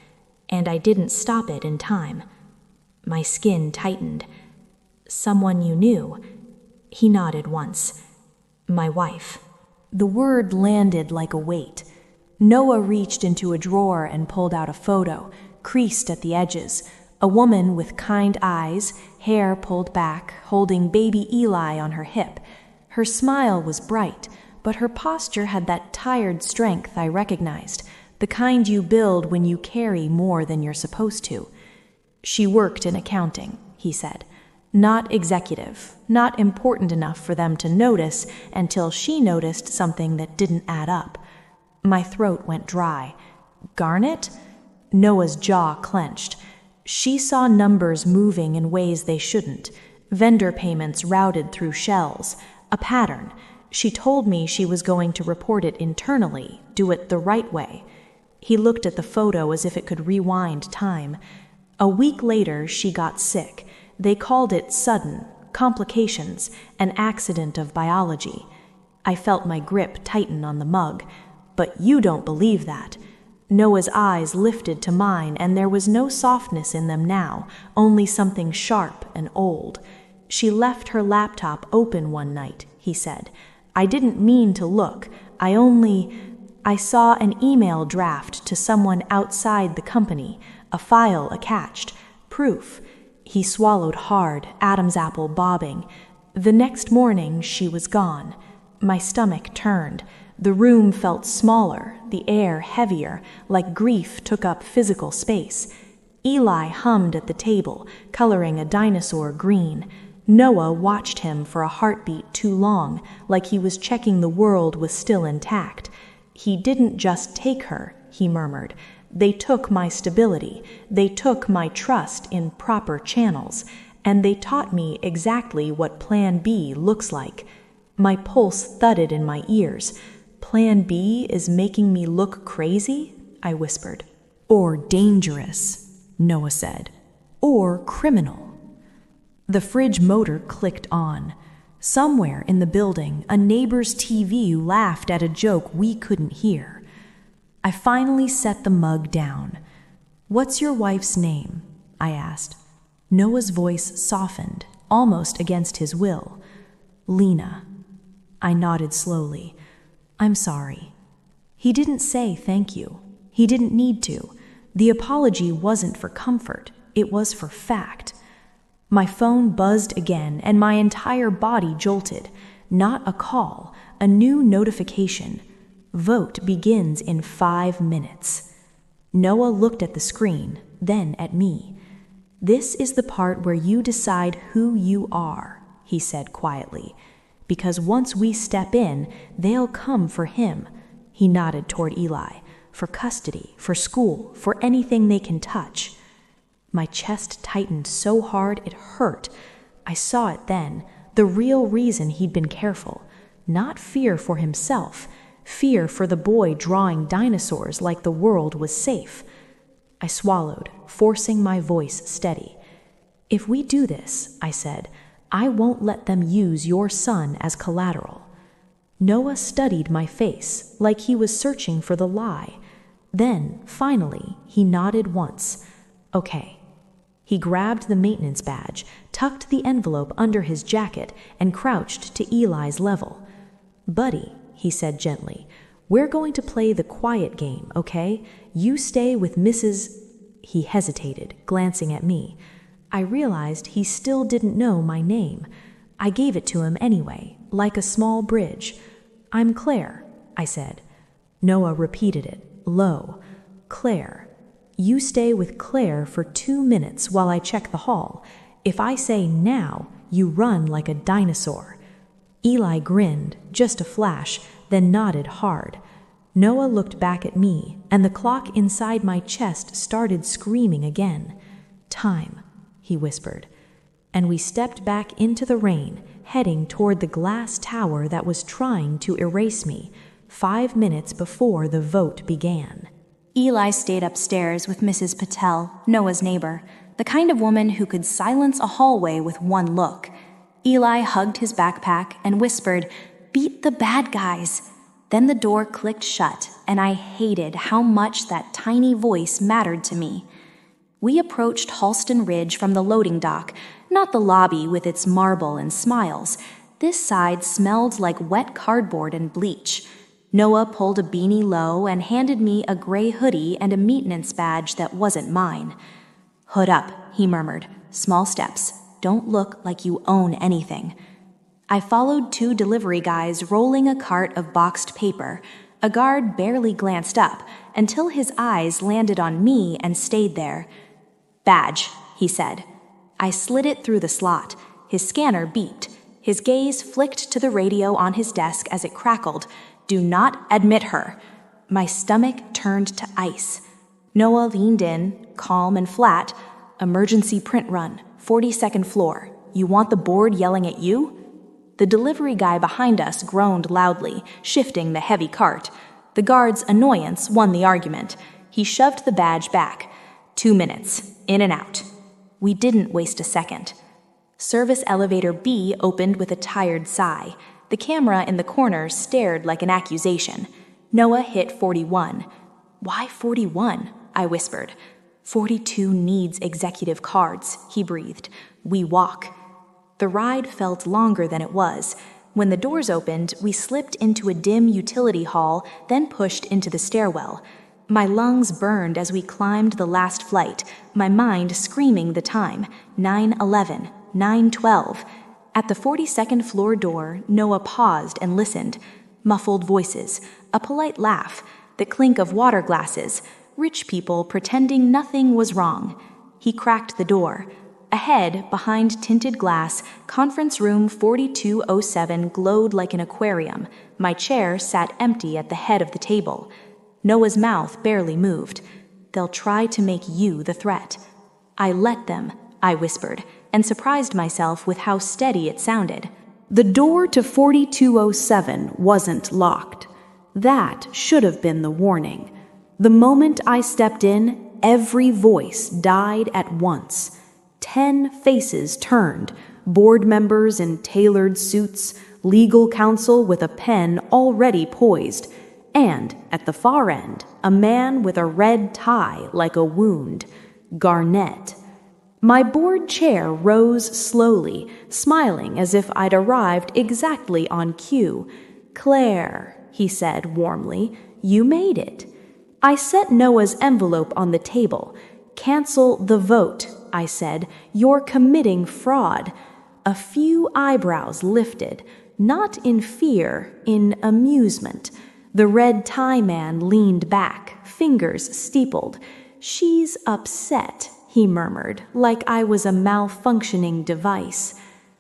and I didn't stop it in time. My skin tightened. Someone you knew. He nodded once. My wife. The word landed like a weight. Noah reached into a drawer and pulled out a photo, creased at the edges, a woman with kind eyes, hair pulled back, holding baby Eli on her hip. Her smile was bright, but her posture had that tired strength I recognized, the kind you build when you carry more than you're supposed to. She worked in accounting, he said. Not executive, not important enough for them to notice until she noticed something that didn't add up. My throat went dry. Garnet? Noah's jaw clenched. She saw numbers moving in ways they shouldn't, vendor payments routed through shells, a pattern. She told me she was going to report it internally, do it the right way. He looked at the photo as if it could rewind time. A week later, she got sick. They called it sudden, complications, an accident of biology. I felt my grip tighten on the mug. But you don't believe that. Noah's eyes lifted to mine, and there was no softness in them now, only something sharp and old. She left her laptop open one night, he said. I didn't mean to look. I saw an email draft to someone outside the company, a file attached, proof. He swallowed hard, Adam's apple bobbing. The next morning, she was gone. My stomach turned. The room felt smaller, the air heavier, like grief took up physical space. Eli hummed at the table, coloring a dinosaur green. Noah watched him for a heartbeat too long, like he was checking the world was still intact. He didn't just take her, he murmured. They took my stability. They took my trust in proper channels. And they taught me exactly what Plan B looks like. My pulse thudded in my ears. Plan B is making me look crazy? I whispered. Or dangerous, Noah said. Or criminal. The fridge motor clicked on. Somewhere in the building, a neighbor's TV laughed at a joke we couldn't hear. I finally set the mug down. "What's your wife's name?" I asked. Noah's voice softened, almost against his will. "Lena." I nodded slowly. "I'm sorry." He didn't say thank you. He didn't need to. The apology wasn't for comfort. It was for fact. My phone buzzed again, and my entire body jolted. Not a call, a new notification. Vote begins in 5 minutes. Noah looked at the screen, then at me. "This is the part where you decide who you are," he said quietly. "Because once we step in, they'll come for him." He nodded toward Eli. "For custody, for school, for anything they can touch." My chest tightened so hard it hurt. I saw it then, the real reason he'd been careful. Not fear for himself, fear for the boy drawing dinosaurs like the world was safe. I swallowed, forcing my voice steady. "If we do this," I said, "I won't let them use your son as collateral." Noah studied my face, like he was searching for the lie. Then, finally, he nodded once. "Okay." He grabbed the maintenance badge, tucked the envelope under his jacket, and crouched to Eli's level. "Buddy," he said gently, "we're going to play the quiet game, okay? You stay with Mrs. He hesitated, glancing at me. I realized he still didn't know my name. I gave it to him anyway, like a small bridge. "I'm Claire," I said. Noah repeated it, low. "Claire. You stay with Claire for 2 minutes while I check the hall. If I say now, you run like a dinosaur." Eli grinned, just a flash, then nodded hard. Noah looked back at me, and the clock inside my chest started screaming again. "Time," he whispered. And we stepped back into the rain, heading toward the glass tower that was trying to erase me, 5 minutes before the vote began. Eli stayed upstairs with Mrs. Patel, Noah's neighbor, the kind of woman who could silence a hallway with one look. Eli hugged his backpack and whispered, "Beat the bad guys." Then the door clicked shut, and I hated how much that tiny voice mattered to me. We approached Halston Ridge from the loading dock, not the lobby with its marble and smiles. This side smelled like wet cardboard and bleach. Noah pulled a beanie low and handed me a gray hoodie and a maintenance badge that wasn't mine. "Hood up," he murmured. "Small steps. Don't look like you own anything." I followed 2 delivery guys rolling a cart of boxed paper. A guard barely glanced up until his eyes landed on me and stayed there. "Badge," he said. I slid it through the slot. His scanner beeped. His gaze flicked to the radio on his desk as it crackled. "Do not admit her." My stomach turned to ice. Noah leaned in, calm and flat. "Emergency print run, 42nd floor. You want the board yelling at you?" The delivery guy behind us groaned loudly, shifting the heavy cart. The guard's annoyance won the argument. He shoved the badge back. 2 minutes, in and out. We didn't waste a second. Service elevator B opened with a tired sigh. The camera in the corner stared like an accusation. Noah hit 41. "Why 41?" I whispered. 42 needs executive cards, he breathed. "We walk." The ride felt longer than it was. When the doors opened, we slipped into a dim utility hall, then pushed into the stairwell. My lungs burned as we climbed the last flight, my mind screaming the time, 9:11, 9:12. At the 42nd floor door, Noah paused and listened. Muffled voices, a polite laugh, the clink of water glasses, rich people pretending nothing was wrong. He cracked the door. Ahead, behind tinted glass, conference room 4207 glowed like an aquarium. My chair sat empty at the head of the table. Noah's mouth barely moved. "They'll try to make you the threat." "I let them," I whispered, and surprised myself with how steady it sounded. The door to 4207 wasn't locked. That should have been the warning. The moment I stepped in, every voice died at once. 10 faces turned, board members in tailored suits, legal counsel with a pen already poised, and, at the far end, a man with a red tie like a wound. Garnett. My board chair rose slowly, smiling as if I'd arrived exactly on cue. "Claire," he said warmly, "you made it." I set Noah's envelope on the table. "Cancel the vote," I said. "You're committing fraud." A few eyebrows lifted, not in fear, in amusement. The red tie man leaned back, fingers steepled. "She's upset," he murmured, like I was a malfunctioning device.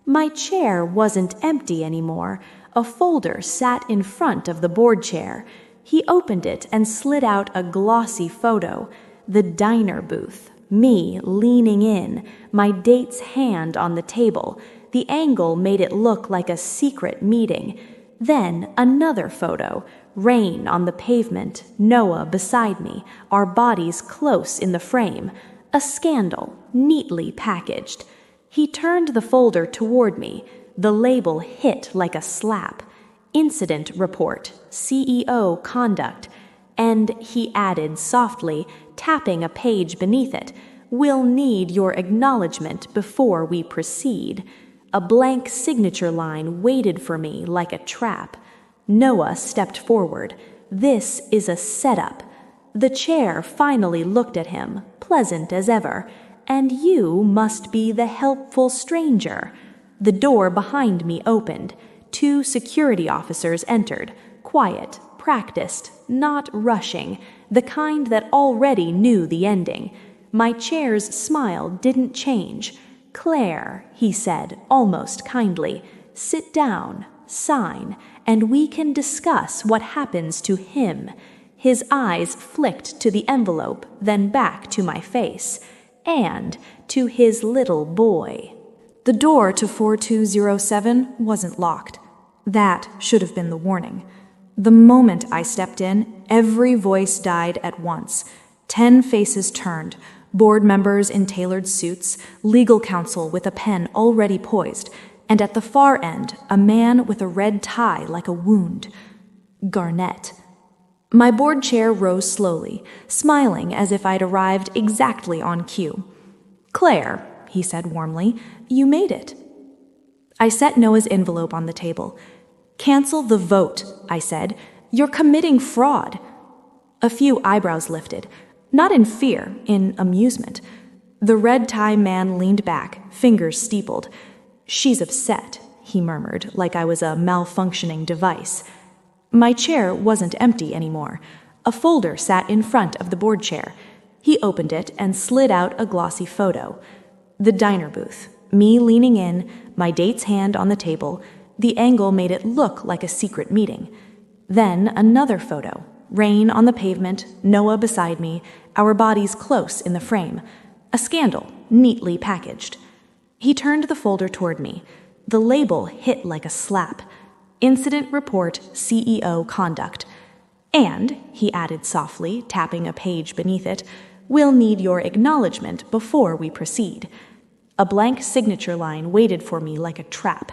My chair wasn't empty anymore. A folder sat in front of the board chair. He opened it and slid out a glossy photo. The diner booth. Me leaning in, my date's hand on the table. The angle made it look like a secret meeting. Then another photo. Rain on the pavement, Noah beside me, our bodies close in the frame. A scandal, neatly packaged. He turned the folder toward me. The label hit like a slap. Incident report, CEO conduct. And he added softly, tapping a page beneath it, "We'll need your acknowledgement before we proceed." A blank signature line waited for me like a trap. Noah stepped forward. "This is a setup." The chair finally looked at him, pleasant as ever. "And you must be the helpful stranger." The door behind me opened. 2 security officers entered, quiet, practiced, not rushing, the kind that already knew the ending. My chair's smile didn't change. "Claire," he said, almost kindly, "sit down, sign, and we can discuss what happens to him." His eyes flicked to the envelope, then back to my face. "And to his little boy." The door to 4207 wasn't locked. That should have been the warning. The moment I stepped in, every voice died at once. 10 faces turned, board members in tailored suits, legal counsel with a pen already poised, and at the far end, a man with a red tie like a wound. Garnett. My board chair rose slowly, smiling as if I'd arrived exactly on cue. "Claire," he said warmly, "you made it." I set Noah's envelope on the table. "Cancel the vote," I said. "You're committing fraud." A few eyebrows lifted, not in fear, in amusement. The red tie man leaned back, fingers steepled. "She's upset," he murmured, like I was a malfunctioning device. My chair wasn't empty anymore. A folder sat in front of the board chair. He opened it and slid out a glossy photo. The diner booth. Me leaning in, my date's hand on the table. The angle made it look like a secret meeting. Then another photo. Rain on the pavement, Noah beside me, our bodies close in the frame. A scandal, neatly packaged. He turned the folder toward me. The label hit like a slap. Incident report, CEO conduct. "And," he added softly, tapping a page beneath it, "we'll need your acknowledgement before we proceed." A blank signature line waited for me like a trap.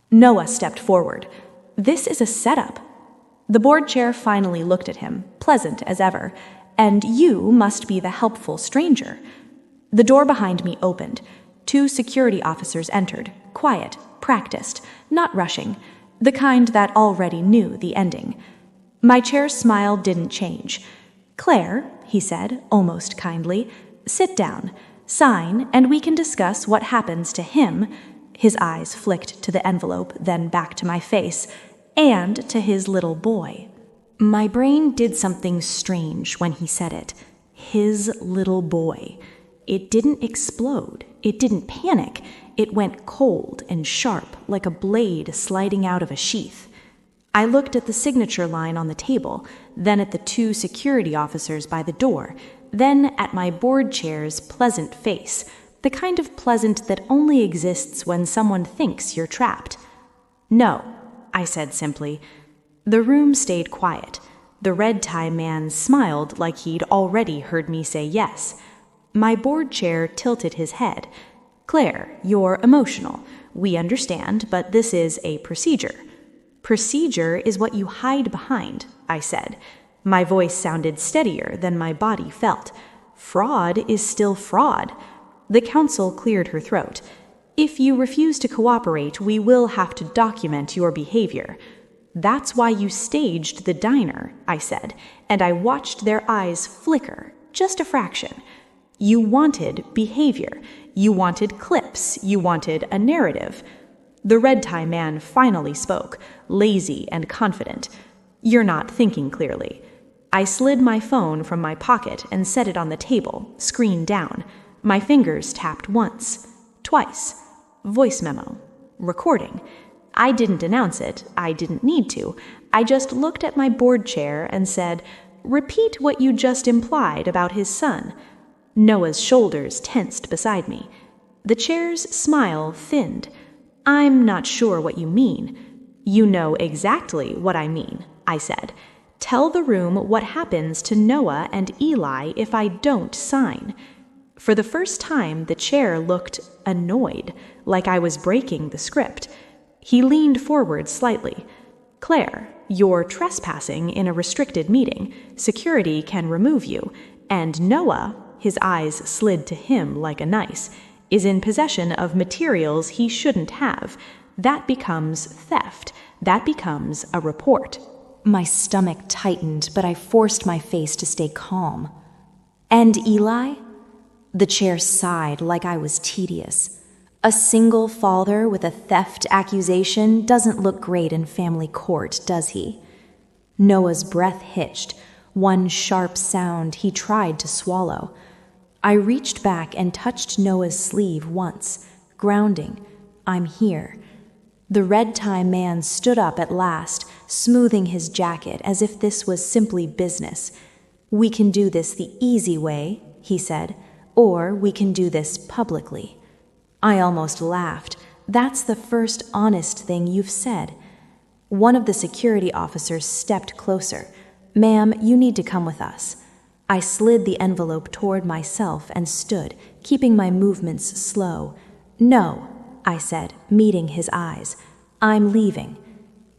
Noah stepped forward. "This is a setup." The board chair finally looked at him, pleasant as ever. "And you must be the helpful stranger." The door behind me opened. 2 security officers entered, quiet, practiced, not rushing, the kind that already knew the ending. My chair's smile didn't change. "Claire," he said, almost kindly, "sit down, sign, and we can discuss what happens to him," his eyes flicked to the envelope, then back to my face, "and to his little boy." My brain did something strange when he said it. His little boy. It didn't explode. It didn't panic. It went cold and sharp, like a blade sliding out of a sheath. I looked at the signature line on the table, then at the 2 security officers by the door, then at my board chair's pleasant face, the kind of pleasant that only exists when someone thinks you're trapped. "No," I said simply. The room stayed quiet. The red-tie man smiled like he'd already heard me say yes. My board chair tilted his head. "Claire, you're emotional. We understand, but this is a procedure." "Procedure is what you hide behind," I said. My voice sounded steadier than my body felt. "Fraud is still fraud." The counsel cleared her throat. "If you refuse to cooperate, we will have to document your behavior." "That's why you staged the diner," I said, and I watched their eyes flicker, just a fraction. "You wanted behavior. You wanted clips. You wanted a narrative." The red-tie man finally spoke, lazy and confident. "You're not thinking clearly." I slid my phone from my pocket and set it on the table, screen down. My fingers tapped once, twice. Voice memo. Recording. I didn't announce it. I didn't need to. I just looked at my board chair and said, "Repeat what you just implied about his son." Noah's shoulders tensed beside me. The chair's smile thinned. "I'm not sure what you mean." "You know exactly what I mean," I said. "Tell the room what happens to Noah and Eli if I don't sign." For the first time, the chair looked annoyed, like I was breaking the script. He leaned forward slightly. "Claire, you're trespassing in a restricted meeting. Security can remove you. And Noah," his eyes slid to him like a nice, "is in possession of materials he shouldn't have. That becomes theft. That becomes a report." My stomach tightened, but I forced my face to stay calm. "And Eli?" The chair sighed like I was tedious. "A single father with a theft accusation doesn't look great in family court, does he?" Noah's breath hitched, one sharp sound he tried to swallow. I reached back and touched Noah's sleeve once, grounding. "I'm here." The red-tie man stood up at last, smoothing his jacket as if this was simply business. "We can do this the easy way," he said, "or we can do this publicly." I almost laughed. "That's the first honest thing you've said." One of the security officers stepped closer. "Ma'am, you need to come with us." I slid the envelope toward myself and stood, keeping my movements slow. "No," I said, meeting his eyes. "I'm leaving."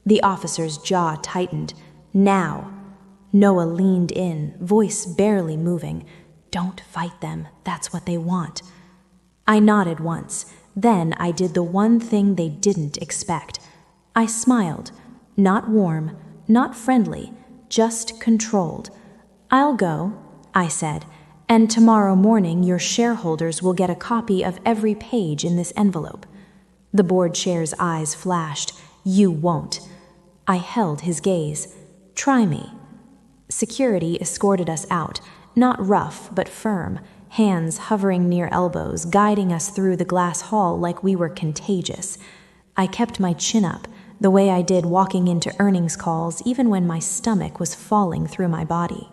The officer's jaw tightened. "Now." Noah leaned in, voice barely moving. "Don't fight them. That's what they want." I nodded once. Then I did the one thing they didn't expect. I smiled. Not warm, not friendly, just controlled. "I'll go," I said, "and tomorrow morning your shareholders will get a copy of every page in this envelope." The board chair's eyes flashed. "You won't." I held his gaze. "Try me." Security escorted us out, not rough but firm, hands hovering near elbows, guiding us through the glass hall like we were contagious. I kept my chin up, the way I did walking into earnings calls even when my stomach was falling through my body.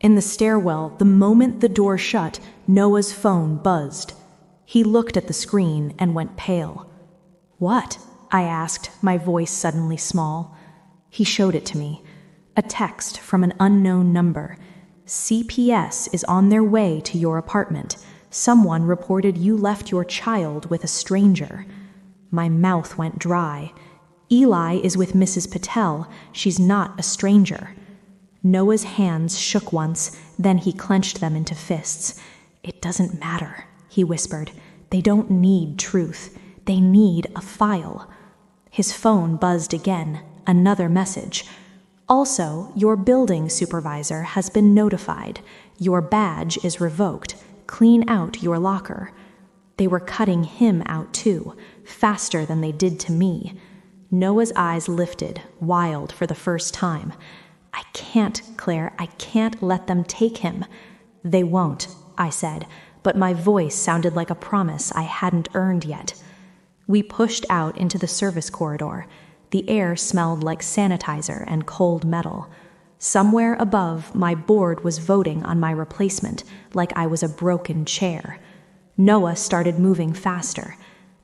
In the stairwell, the moment the door shut, Noah's phone buzzed. He looked at the screen and went pale. "What?" I asked, my voice suddenly small. He showed it to me. A text from an unknown number. "CPS is on their way to your apartment. Someone reported you left your child with a stranger." My mouth went dry. "Eli is with Mrs. Patel. She's not a stranger." Noah's hands shook once, then he clenched them into fists. "It doesn't matter," he whispered. "They don't need truth. They need a file. His phone buzzed again, another message. Also, your building supervisor has been notified. Your badge is revoked. Clean out your locker. They were cutting him out too, faster than they did to me. Noah's eyes lifted, wild for the first time. I can't, Claire, I can't let them take him. They won't, I said, but my voice sounded like a promise I hadn't earned yet. We pushed out into the service corridor. The air smelled like sanitizer and cold metal. Somewhere above, my board was voting on my replacement, like I was a broken chair. Noah started moving faster.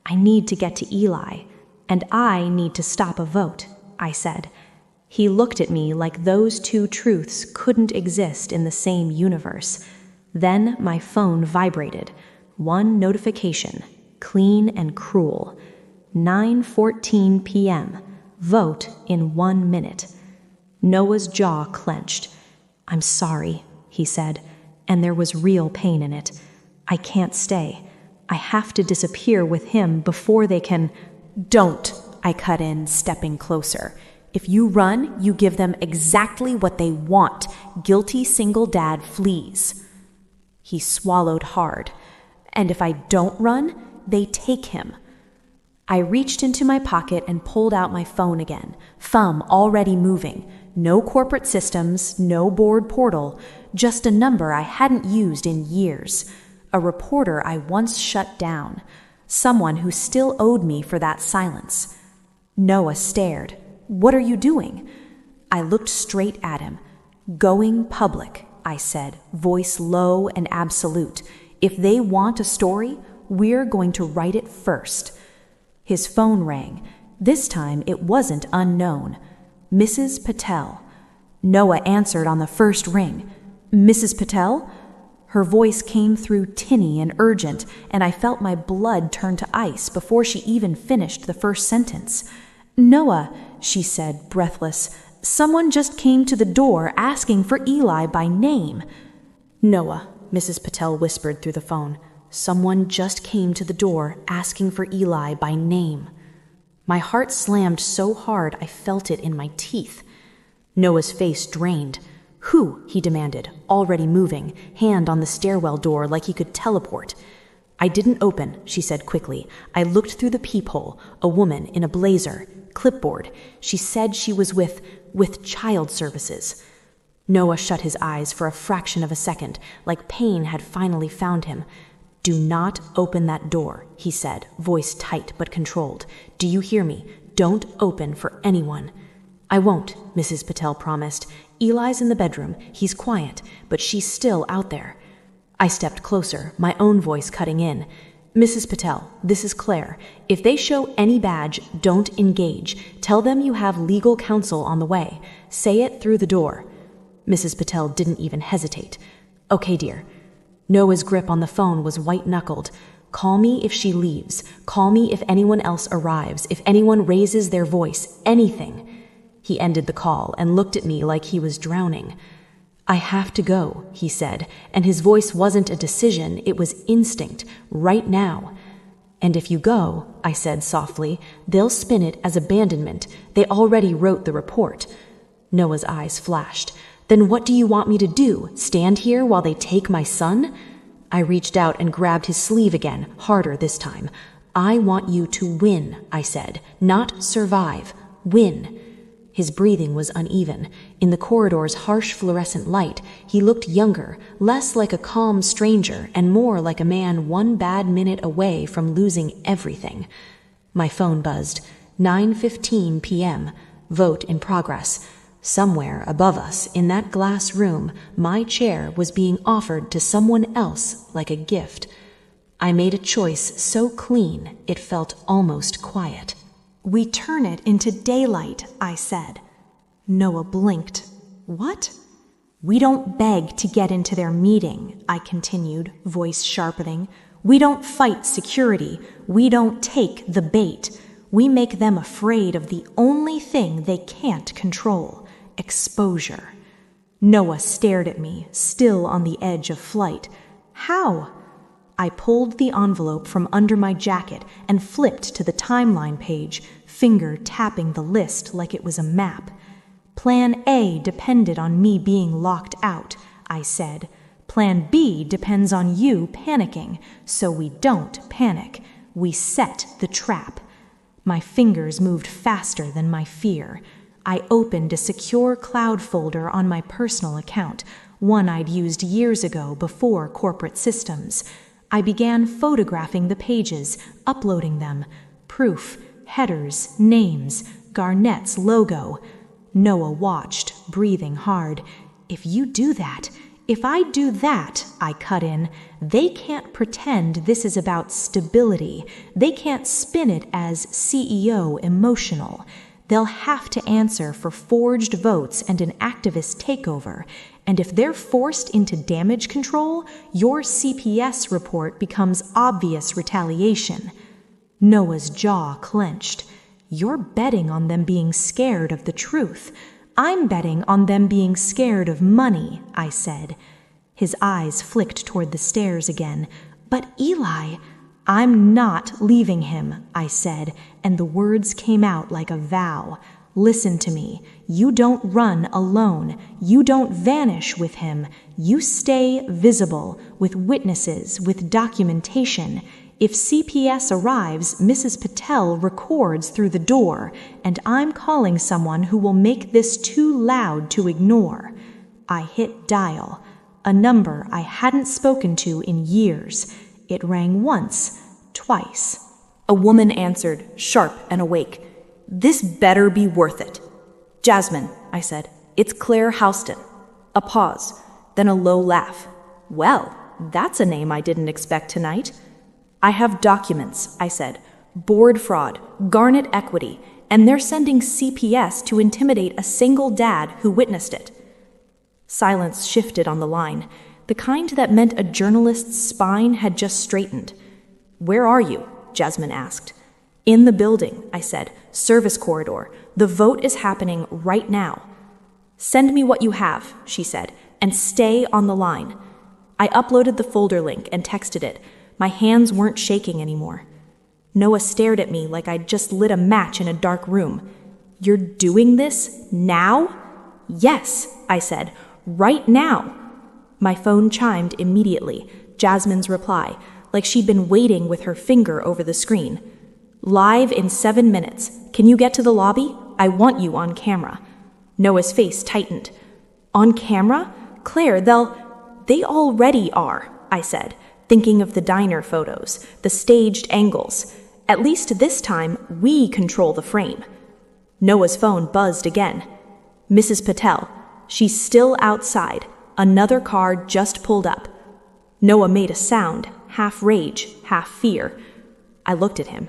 I need to get to Eli, and I need to stop a vote, I said. He looked at me like those two truths couldn't exist in the same universe. Then my phone vibrated. One notification, clean and cruel. 9:14 p.m. Vote in 1 minute. Noah's jaw clenched. I'm sorry, he said, and there was real pain in it. I can't stay. I have to disappear with him before they can... Don't, I cut in, stepping closer. If you run, you give them exactly what they want. Guilty single dad flees. He swallowed hard. And if I don't run, they take him. I reached into my pocket and pulled out my phone again, thumb already moving. No corporate systems, no board portal, just a number I hadn't used in years. A reporter I once shut down. Someone who still owed me for that silence. Noah stared. What are you doing? I looked straight at him. Going public, I said, voice low and absolute. If they want a story, we're going to write it first. His phone rang. This time it wasn't unknown. Mrs. Patel. Noah answered on the first ring. Mrs. Patel? Her voice came through tinny and urgent, and I felt my blood turn to ice before she even finished the first sentence. Noah, she said, breathless, someone just came to the door asking for Eli by name. Noah, Mrs. Patel whispered through the phone. Someone just came to the door asking for Eli by name. My heart slammed so hard I felt it in my teeth. Noah's face drained. Who? He demanded, already moving, hand on the stairwell door like he could teleport. I didn't open, she said quickly. I looked through the peephole, a woman in a blazer, clipboard. She said she was with child services. Noah shut his eyes for a fraction of a second, like pain had finally found him. Do not open that door, he said, voice tight but controlled. Do you hear me? Don't open for anyone. I won't, Mrs. Patel promised. Eli's in the bedroom. He's quiet, but she's still out there. I stepped closer, my own voice cutting in. Mrs. Patel, this is Claire. If they show any badge, don't engage. Tell them you have legal counsel on the way. Say it through the door. Mrs. Patel didn't even hesitate. Okay, dear. Noah's grip on the phone was white-knuckled. Call me if she leaves. Call me if anyone else arrives, if anyone raises their voice, anything. He ended the call and looked at me like he was drowning. I have to go, he said, and his voice wasn't a decision, it was instinct, right now. And if you go, I said softly, they'll spin it as abandonment. They already wrote the report. Noah's eyes flashed. Then what do you want me to do? Stand here while they take my son? I reached out and grabbed his sleeve again, harder this time. I want you to win, I said, not survive. Win. His breathing was uneven. In the corridor's harsh fluorescent light, he looked younger, less like a calm stranger, and more like a man one bad minute away from losing everything. My phone buzzed. 9:15 p.m. Vote in progress. Somewhere above us, in that glass room, my chair was being offered to someone else like a gift. I made a choice so clean it felt almost quiet. We turn it into daylight, I said. Noah blinked. What? We don't beg to get into their meeting, I continued, voice sharpening. We don't fight security. We don't take the bait. We make them afraid of the only thing they can't control, exposure. Noah stared at me, still on the edge of flight. How? I pulled the envelope from under my jacket and flipped to the timeline page, finger tapping the list like it was a map. Plan A depended on me being locked out, I said. Plan B depends on you panicking, so we don't panic. We set the trap. My fingers moved faster than my fear. I opened a secure cloud folder on my personal account, one I'd used years ago before corporate systems. I began photographing the pages, uploading them. Proof, headers, names, Garnett's logo. Noah watched, breathing hard. If you do that, if I do that, I cut in, they can't pretend this is about stability. They can't spin it as CEO emotional. They'll have to answer for forged votes and an activist takeover. And if they're forced into damage control, your CPS report becomes obvious retaliation. Noah's jaw clenched. You're betting on them being scared of the truth. I'm betting on them being scared of money, I said. His eyes flicked toward the stairs again. But Eli, I'm not leaving him, I said, and the words came out like a vow. Listen to me. You don't run alone. You don't vanish with him. You stay visible, with witnesses, with documentation. If CPS arrives, Mrs. Patel records through the door, and I'm calling someone who will make this too loud to ignore. I hit dial, a number I hadn't spoken to in years. It rang once, twice. A woman answered, sharp and awake. This better be worth it. Jasmine, I said. It's Claire Houston. A pause, then a low laugh. Well, that's a name I didn't expect tonight. I have documents, I said. Board fraud, Garnet equity, and they're sending CPS to intimidate a single dad who witnessed it. Silence shifted on the line, the kind that meant a journalist's spine had just straightened. Where are you? Jasmine asked. In the building, I said. Service corridor. The vote is happening right now. Send me what you have, she said, and stay on the line. I uploaded the folder link and texted it. My hands weren't shaking anymore. Noah stared at me like I'd just lit a match in a dark room. You're doing this now? Yes, I said. Right now. My phone chimed immediately, Jasmine's reply, like she'd been waiting with her finger over the screen. Live in 7 minutes. Can you get to the lobby? I want you on camera. Noah's face tightened. On camera? Claire, they already are, I said, thinking of the diner photos, the staged angles. At least this time, we control the frame. Noah's phone buzzed again. Mrs. Patel. She's still outside. Another car just pulled up. Noah made a sound, half rage, half fear. I looked at him.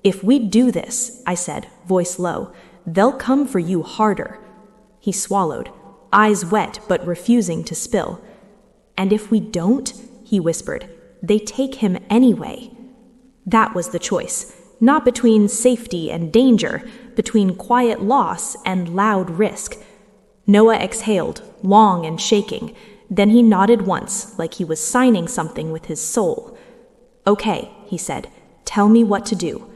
If we do this, I said, voice low, they'll come for you harder. He swallowed, eyes wet but refusing to spill. And if we don't, he whispered, they take him anyway. That was the choice, not between safety and danger, between quiet loss and loud risk. Noah exhaled, long and shaking. Then he nodded once, like he was signing something with his soul. Okay, he said, tell me what to do.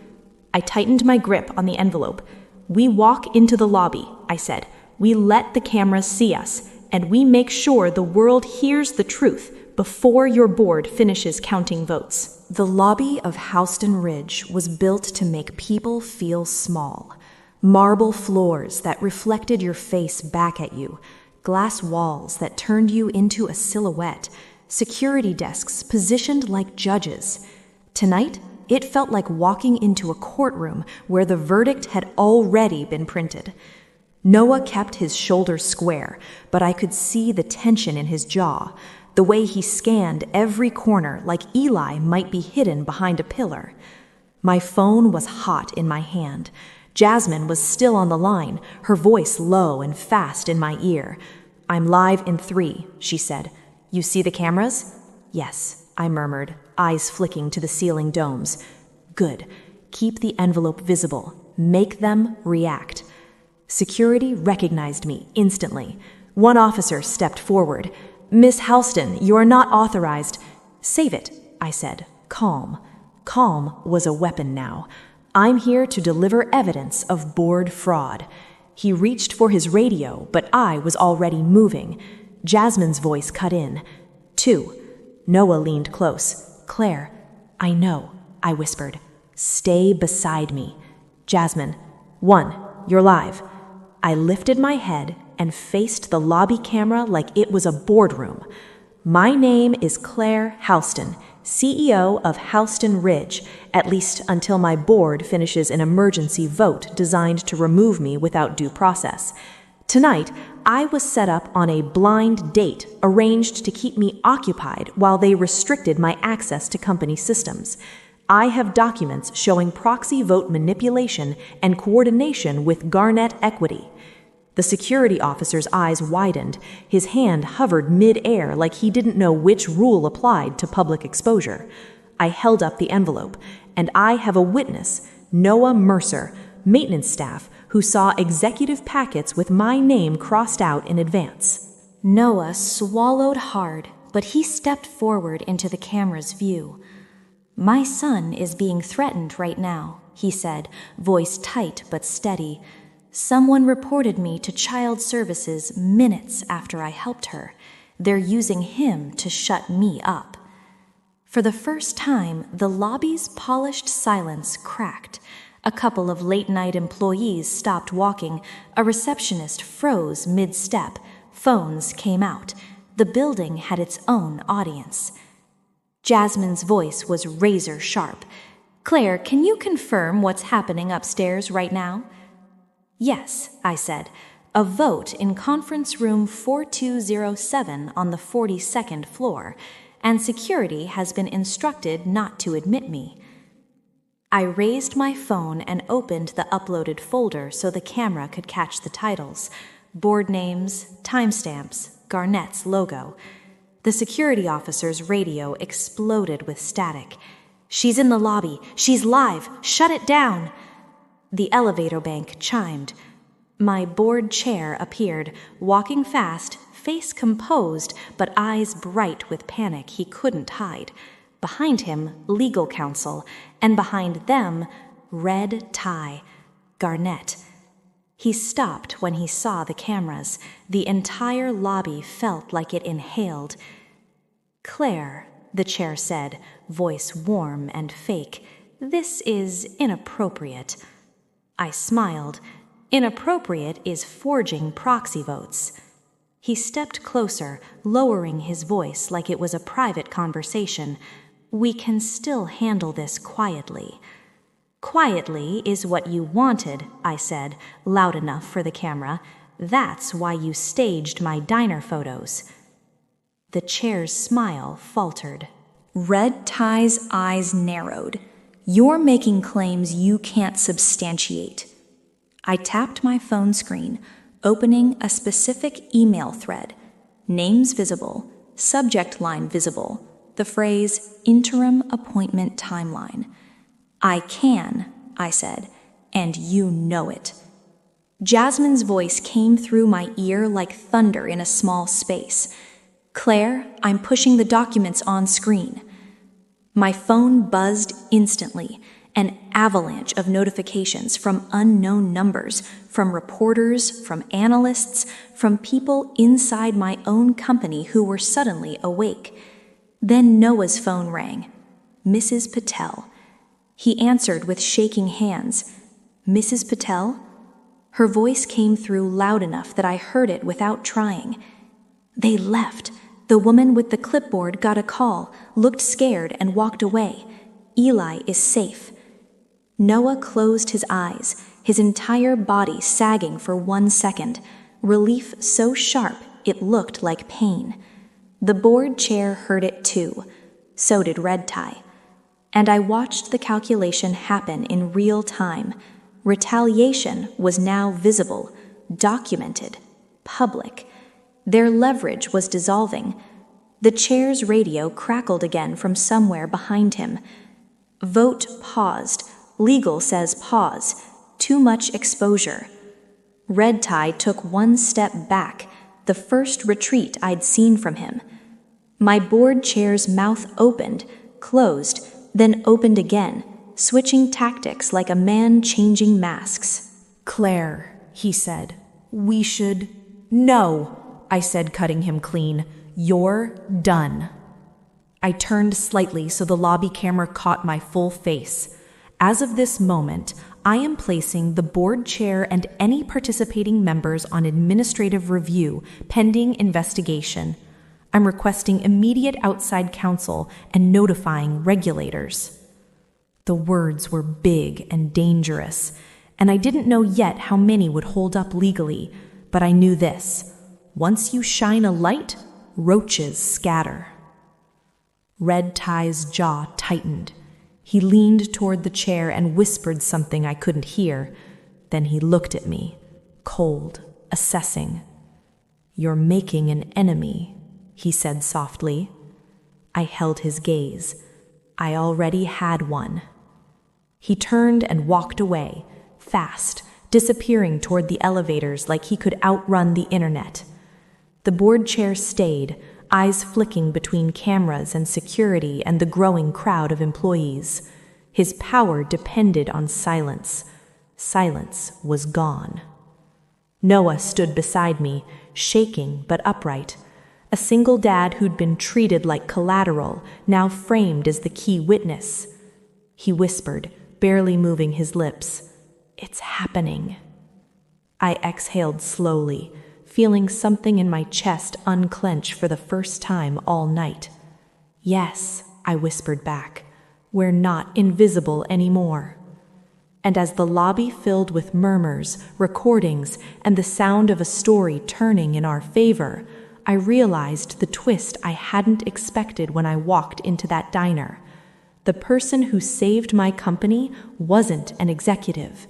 I tightened my grip on the envelope. We walk into the lobby, I said. We let the cameras see us, and we make sure the world hears the truth before your board finishes counting votes. The lobby of Houston Ridge was built to make people feel small. Marble floors that reflected your face back at you, glass walls that turned you into a silhouette, security desks positioned like judges. Tonight, it felt like walking into a courtroom where the verdict had already been printed. Noah kept his shoulders square, but I could see the tension in his jaw, the way he scanned every corner like Eli might be hidden behind a pillar. My phone was hot in my hand. Jasmine was still on the line, her voice low and fast in my ear. I'm live in 3, she said. You see the cameras? Yes, I murmured, eyes flicking to the ceiling domes. Good. Keep the envelope visible. Make them react. Security recognized me instantly. One officer stepped forward. Miss Houston, you are not authorized. Save it, I said, calm. Calm was a weapon now. I'm here to deliver evidence of board fraud. He reached for his radio, but I was already moving. Jasmine's voice cut in. 2. Noah leaned close. Claire, I know, I whispered. Stay beside me. Jasmine, 1. You're live. I lifted my head and faced the lobby camera like it was a boardroom. My name is Claire Halston, CEO of Halston Ridge, at least until my board finishes an emergency vote designed to remove me without due process. Tonight, I was set up on a blind date arranged to keep me occupied while they restricted my access to company systems. I have documents showing proxy vote manipulation and coordination with Garnet Equity. The security officer's eyes widened. His hand hovered mid-air like he didn't know which rule applied to public exposure. I held up the envelope, and I have a witness, Noah Mercer, maintenance staff, who saw executive packets with my name crossed out in advance. Noah swallowed hard, but he stepped forward into the camera's view. My son is being threatened right now, he said, voice tight but steady. Someone reported me to Child Services minutes after I helped her. They're using him to shut me up. For the first time, the lobby's polished silence cracked. A couple of late-night employees stopped walking. A receptionist froze mid-step. Phones came out. The building had its own audience. Jasmine's voice was razor-sharp. Claire, can you confirm what's happening upstairs right now? Yes, I said. A vote in conference room 4207 on the 42nd floor, and security has been instructed not to admit me. I raised my phone and opened the uploaded folder so the camera could catch the titles, board names, timestamps, Garnet's logo. The security officer's radio exploded with static. She's in the lobby. She's live. Shut it down. The elevator bank chimed. My board chair appeared, walking fast, face composed, but eyes bright with panic he couldn't hide. Behind him, legal counsel, and behind them, red tie, Garnet. He stopped when he saw the cameras. The entire lobby felt like it inhaled. Claire, the chair said, voice warm and fake, this is inappropriate. I smiled. Inappropriate is forging proxy votes. He stepped closer, lowering his voice like it was a private conversation. We can still handle this quietly. Quietly is what you wanted, I said, loud enough for the camera. That's why you staged my diner photos. The chair's smile faltered. Red Tie's eyes narrowed. You're making claims you can't substantiate. I tapped my phone screen, opening a specific email thread. Names visible, subject line visible, the phrase interim appointment timeline. I can, I said, and you know it. Jasmine's voice came through my ear like thunder in a small space. Claire, I'm pushing the documents on screen. My phone buzzed instantly, an avalanche of notifications from unknown numbers, from reporters, from analysts, from people inside my own company who were suddenly awake. Then Noah's phone rang. Mrs. Patel. He answered with shaking hands. Mrs. Patel? Her voice came through loud enough that I heard it without trying. They left. The woman with the clipboard got a call, looked scared, and walked away. Eli is safe. Noah closed his eyes, his entire body sagging for 1 second, relief so sharp it looked like pain. The board chair heard it too. So did Red Tie. And I watched the calculation happen in real time. Retaliation was now visible, documented, public. Their leverage was dissolving. The chair's radio crackled again from somewhere behind him. Vote paused. Legal says pause. Too much exposure. Red Tie took 1 step back, the first retreat I'd seen from him. My board chair's mouth opened, closed, then opened again, switching tactics like a man changing masks. "Claire," he said, "we should—" "No," I said, cutting him clean. "You're done." I turned slightly so the lobby camera caught my full face. As of this moment, I am placing the board chair and any participating members on administrative review pending investigation. I'm requesting immediate outside counsel and notifying regulators. The words were big and dangerous, and I didn't know yet how many would hold up legally, but I knew this: once you shine a light, roaches scatter. Red Tie's jaw tightened. He leaned toward the chair and whispered something I couldn't hear. Then he looked at me, cold, assessing. "You're making an enemy," he said softly. I held his gaze. I already had one. He turned and walked away, fast, disappearing toward the elevators like he could outrun the internet. The board chair stayed, eyes flicking between cameras and security and the growing crowd of employees. His power depended on silence. Silence was gone. Noah stood beside me, shaking but upright. A single dad who'd been treated like collateral, now framed as the key witness. He whispered, barely moving his lips, "It's happening." I exhaled slowly, feeling something in my chest unclench for the first time all night. "Yes," I whispered back, "we're not invisible anymore." And as the lobby filled with murmurs, recordings, and the sound of a story turning in our favor, I realized the twist I hadn't expected when I walked into that diner. The person who saved my company wasn't an executive.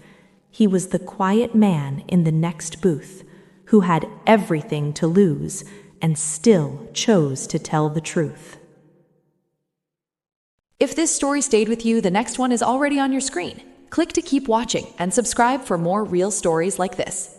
He was the quiet man in the next booth, who had everything to lose and still chose to tell the truth. If this story stayed with you, the next one is already on your screen. Click to keep watching and subscribe for more real stories like this.